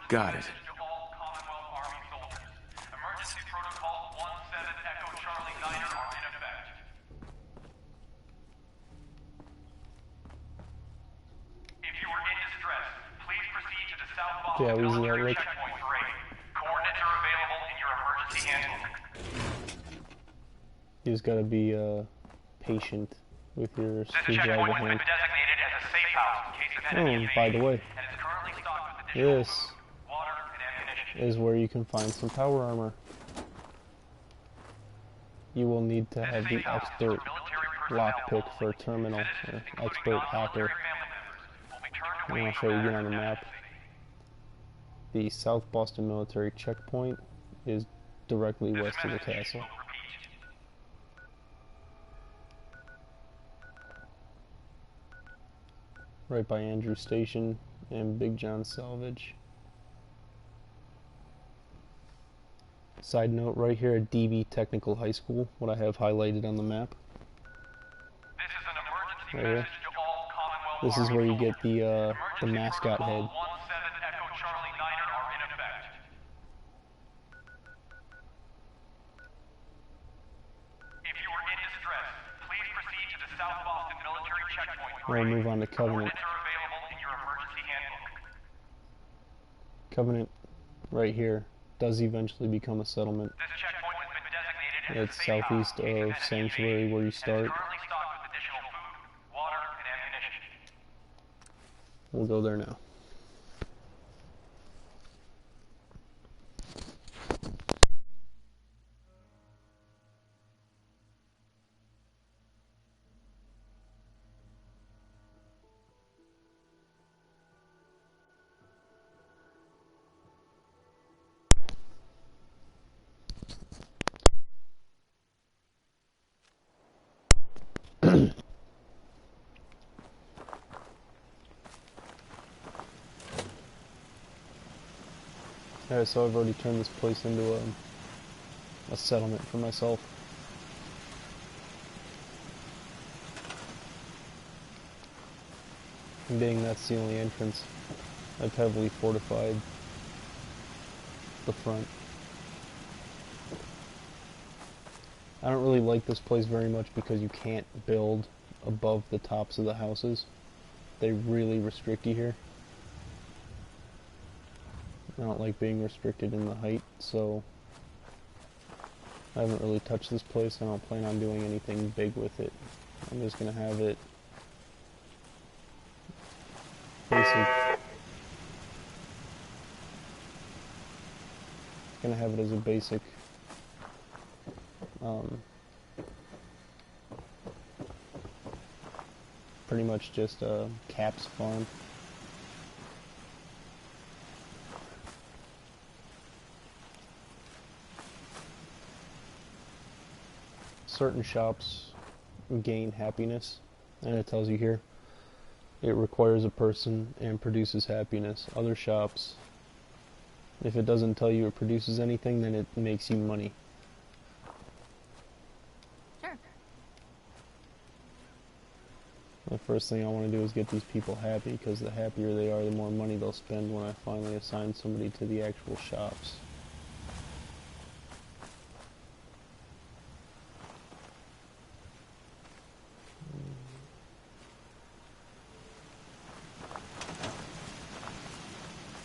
Got it. Emergency Protocol 17 Echo Charlie Niner are in effect. If you are in distress, please proceed to the South Boston Military Checkpoint Parade. Coordinates are available in your emergency handbook. You just gotta be patient with your screwdriver hand. Designated as a safe house in case of enemy Oh, by the way, and is currently stocked with additional this is where you can find some power armor. You will need to have the expert lockpick for a terminal, or expert hacker. And I'll show you again on the map. The South Boston Military Checkpoint is directly west of the castle. Right by Andrew Station and Big John Salvage. Side note, right here at DB Technical High School, what I have highlighted on the map. Right here. This is where you get the mascot head. We'll move on to Covenant. Covenant, right here, does eventually become a settlement. It's southeast of Sanctuary where you start. We'll go there now. Alright, so I've already turned this place into a settlement for myself. And being that's the only entrance, I've heavily fortified the front. I don't really like this place very much because you can't build above the tops of the houses. They really restrict you here. I don't like being restricted in the height, so I haven't really touched this place. I don't plan on doing anything big with it. I'm just gonna have it basic. Gonna have it as a basic pretty much just a caps farm. Certain shops gain happiness, and it tells you here it requires a person and produces happiness. Other shops, if it doesn't tell you it produces anything, then it makes you money. Sure. The first thing I want to do is get these people happy, because the happier they are, the more money they'll spend when I finally assign somebody to the actual shops.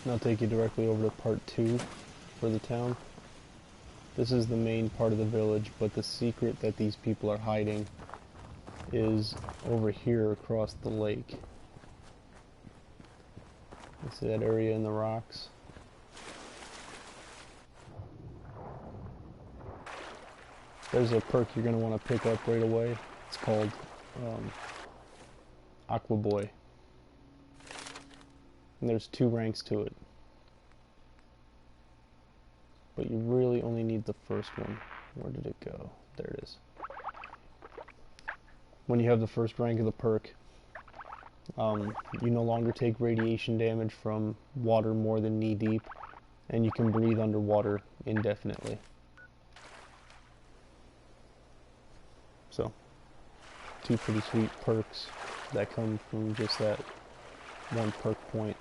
And I'll take you directly over to part 2 for the town. This is the main part of the village, but the secret that these people are hiding is over here across the lake. You see that area in the rocks? There's a perk you're going to want to pick up right away. It's called Aqua Boy. And there's 2 ranks to it. But you really only need the first one. Where did it go? There it is. When you have the first rank of the perk, you no longer take radiation damage from water more than knee deep, and you can breathe underwater indefinitely. So, 2 pretty sweet perks that come from just that one perk point.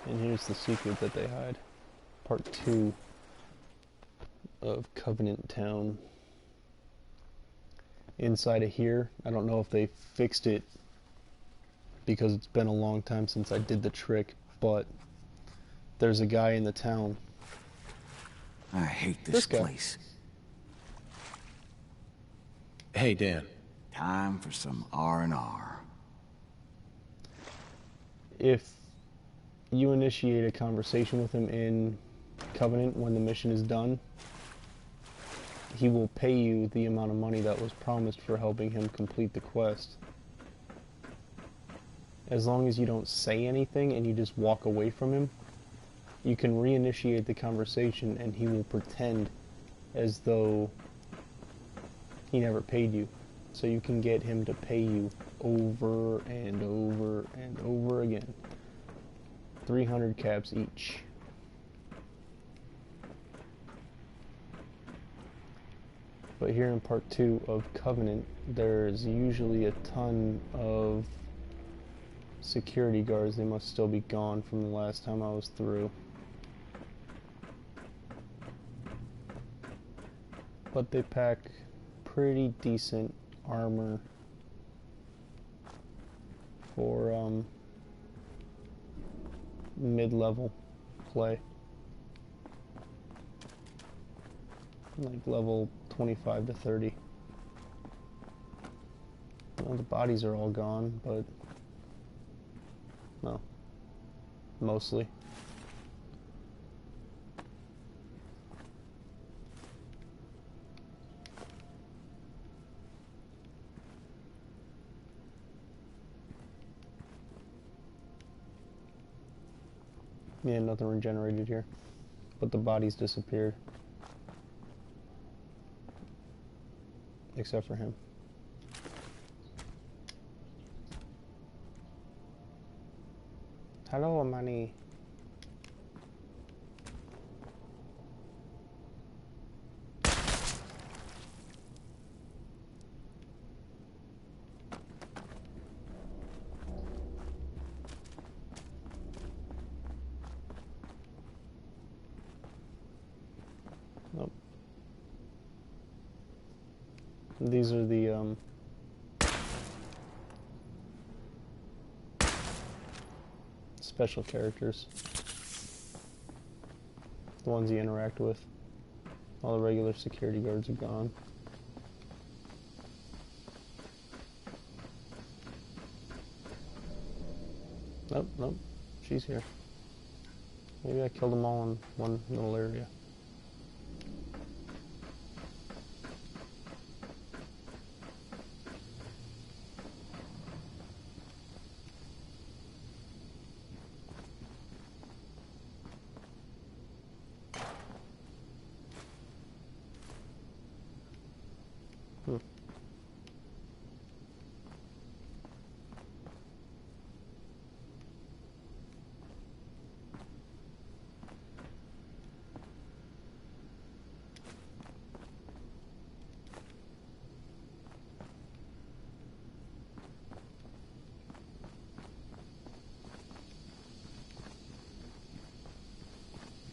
And here's the secret that they hide. Part 2 of Covenant Town. Inside of here, I don't know if they fixed it because it's been a long time since I did the trick, but there's a guy in the town. I hate this place. Hey, Dan. Time for some R&R. If you initiate a conversation with him in Covenant when the mission is done, he will pay you the amount of money that was promised for helping him complete the quest. As long as you don't say anything and you just walk away from him, you can reinitiate the conversation and he will pretend as though he never paid you. So you can get him to pay you over and over and over again. 300 caps each. But here in part 2 of Covenant, there's usually a ton of security guards. They must still be gone from the last time I was through. But they pack pretty decent armor for mid-level play. Like level 25 to 30. Well, the bodies are all gone, but well, mostly. Yeah, nothing regenerated here, but the bodies disappeared. Except for him. Hello, money. These are the special characters. The ones you interact with. All the regular security guards are gone. Nope, nope. She's here. Maybe I killed them all in one little area.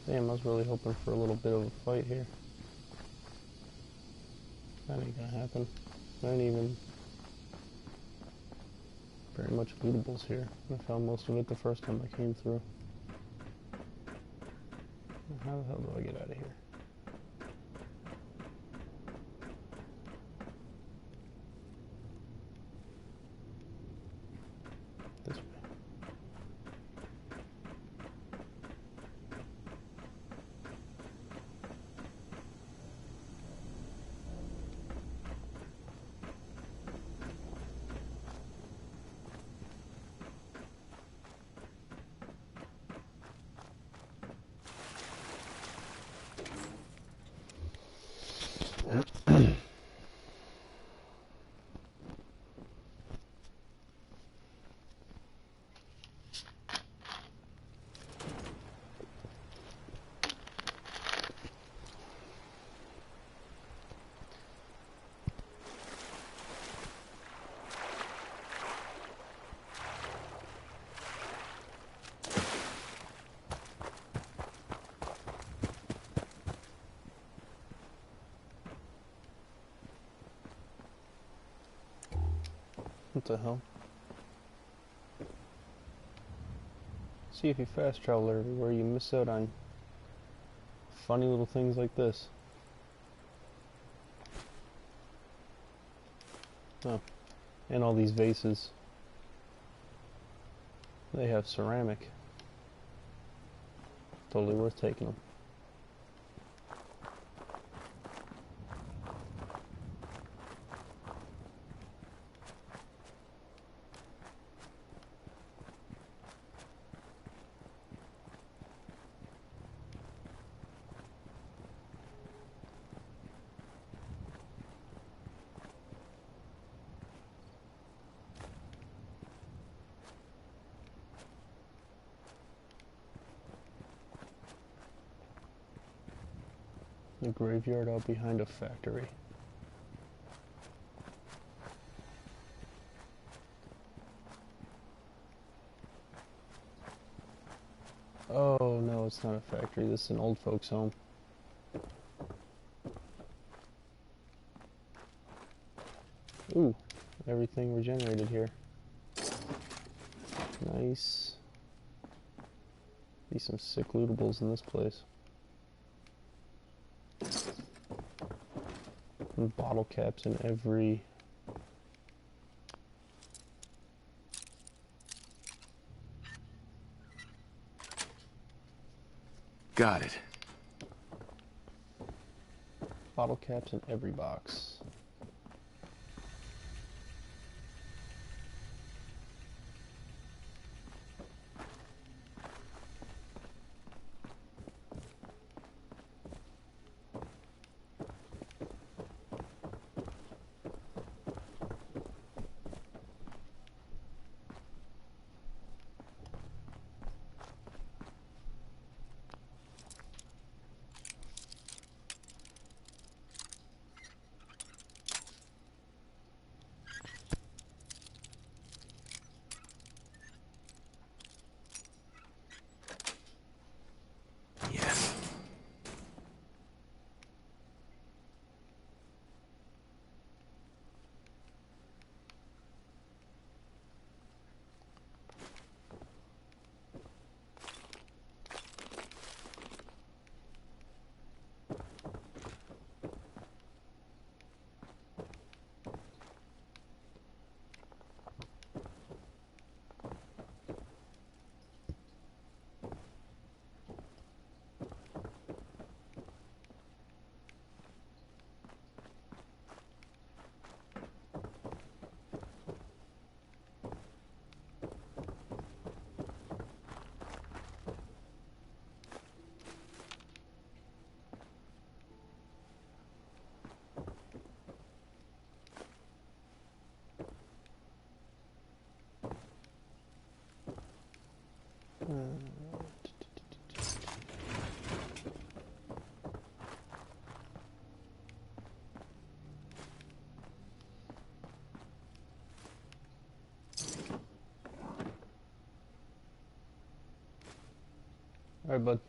Damn, I was really hoping for a little bit of a fight here. That ain't gonna happen. There ain't even very much lootables here. I found most of it the first time I came through. How the hell do I get out of here? This way. What the hell? See, if you fast travel everywhere, you miss out on funny little things like this. Oh, and all these vases. They have ceramic. Totally worth taking them. The graveyard out behind a factory. Oh no, it's not a factory. This is an old folks' home. Ooh, everything regenerated here. Nice. Be some sick lootables in this place. And bottle caps in every... Got it. Bottle caps in every box. Alright, bud.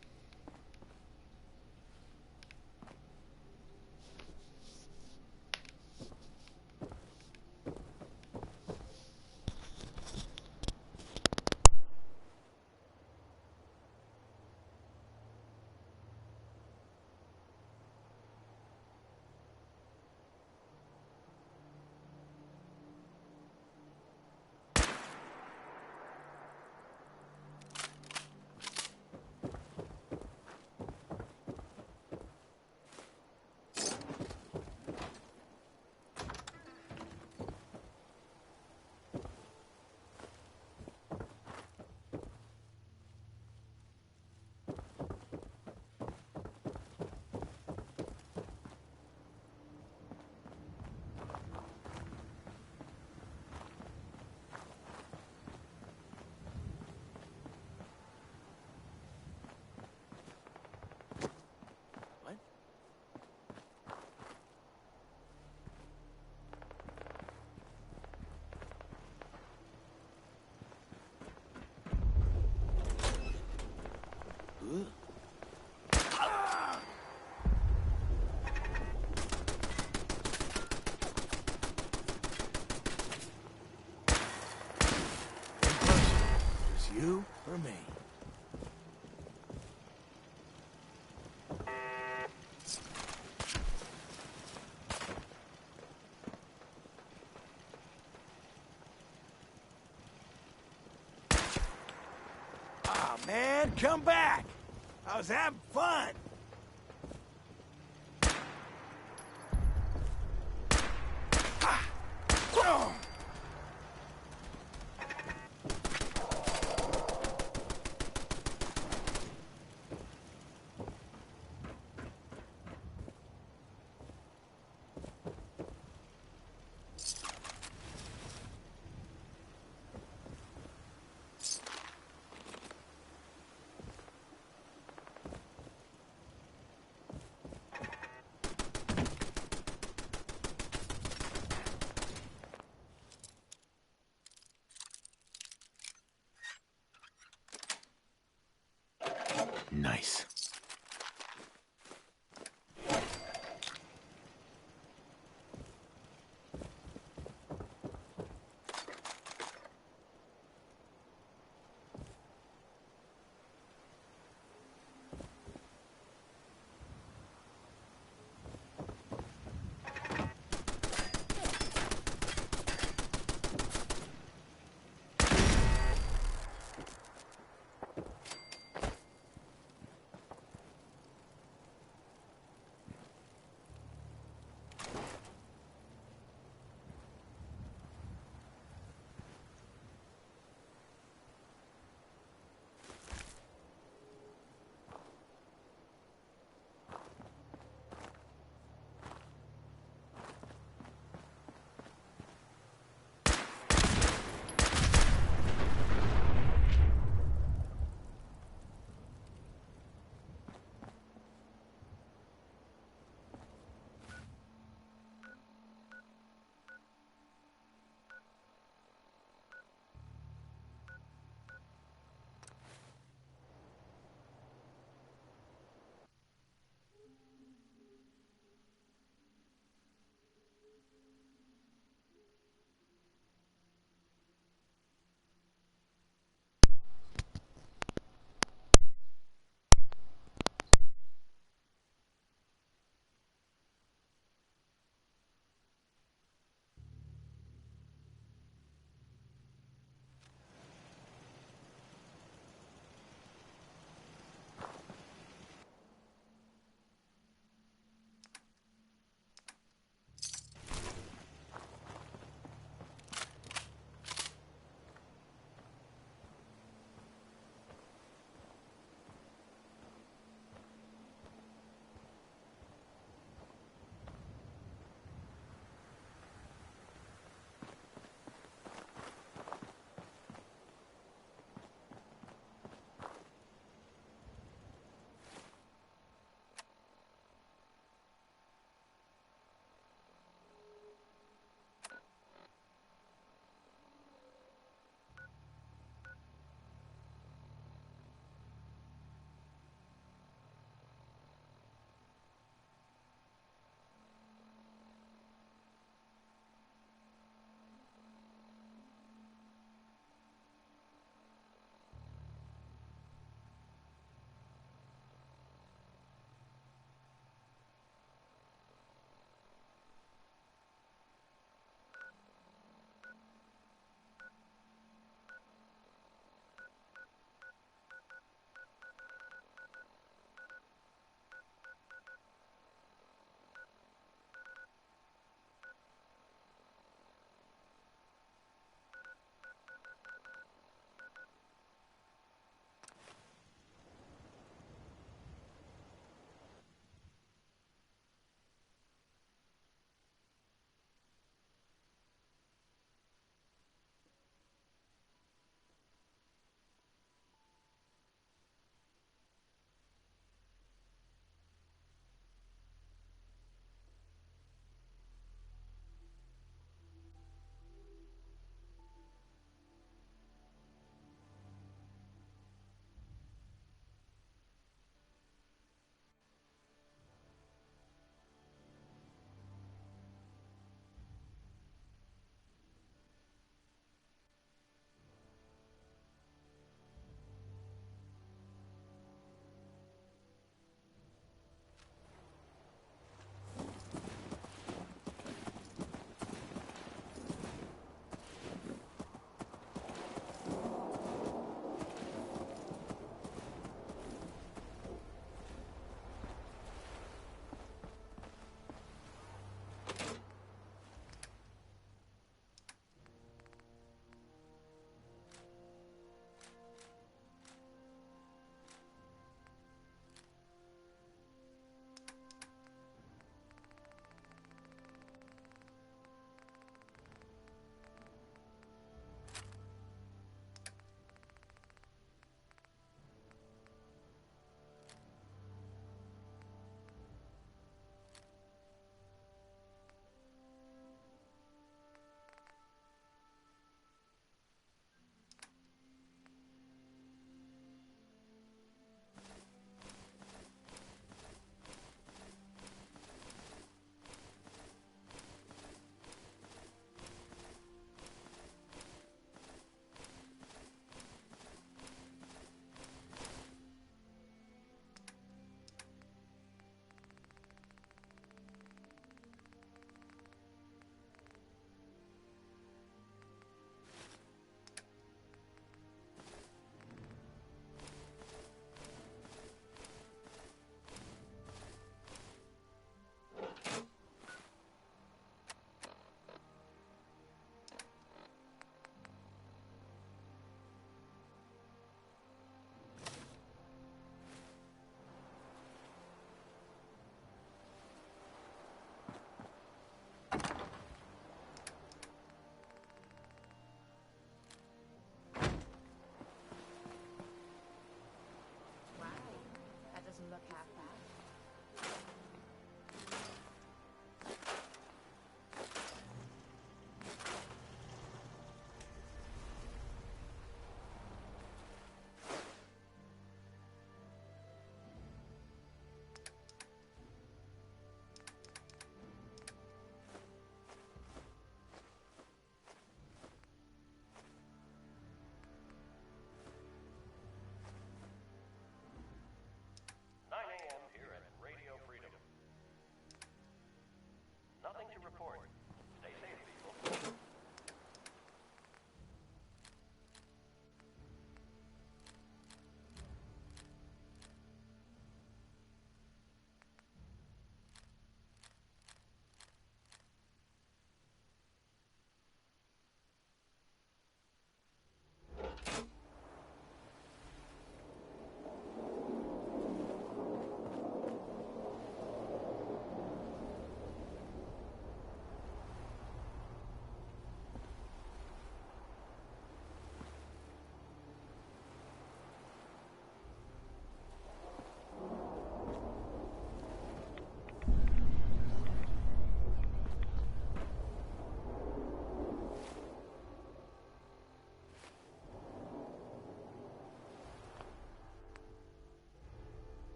You or me? Ah, man, come back! I was having fun! Nice.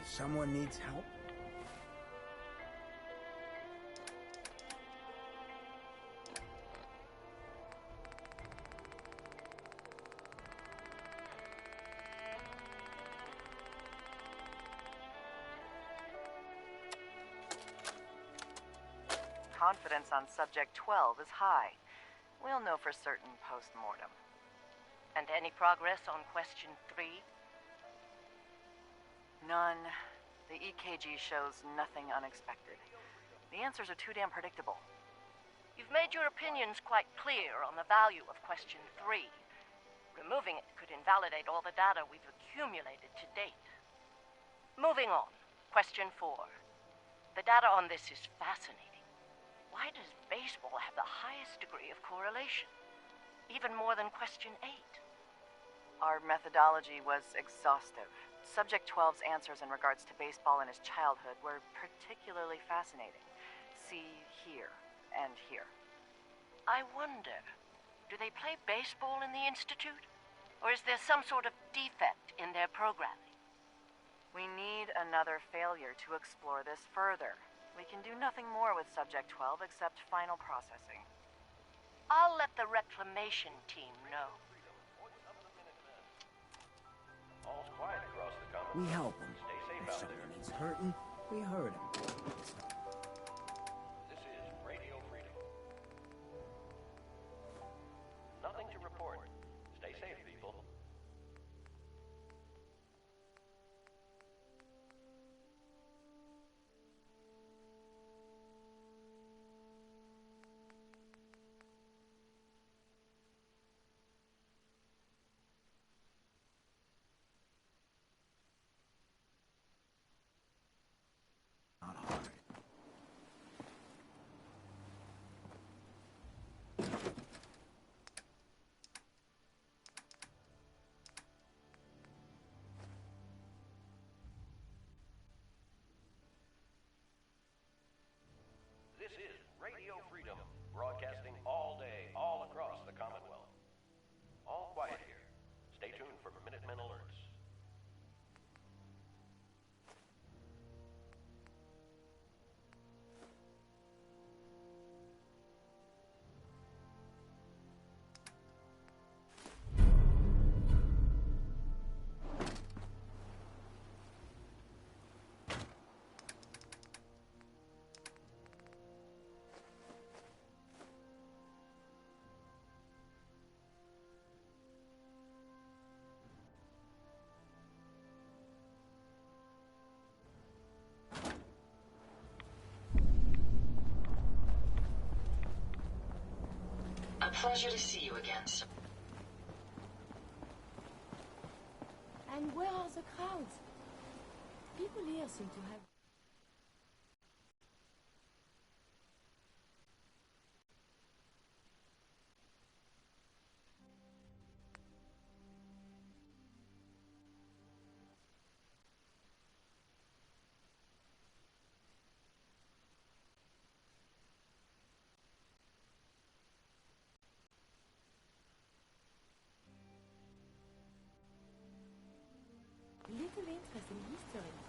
If someone needs help, Confidence on Subject 12 is high. We'll know for certain post-mortem. And any progress on question 3? None. The EKG shows nothing unexpected. The answers are too damn predictable. You've made your opinions quite clear on the value of question 3. Removing it could invalidate all the data we've accumulated to date. Moving on. Question 4. The data on this is fascinating. Why does baseball have the highest degree of correlation? Even more than question 8. Our methodology was exhaustive. Subject 12's answers in regards to baseball in his childhood were particularly fascinating. See here and here. I wonder, do they play baseball in the Institute? Or is there some sort of defect in their programming? We need another failure to explore this further. We can do nothing more with Subject 12 except final processing. I'll let the reclamation team know. All's quiet across the common. we help him. Stay safe If out someone there. is hurting, we hurt him. This is Radio Freedom. Nothing to report. Stay safe, people. Not hard. This is Radio Freedom, broadcasting all day, all across the Commonwealth. All quiet here. Stay tuned for Minutemen alerts. A pleasure to see you again, sir. And where are the crowds? People here seem to have... little interest in history.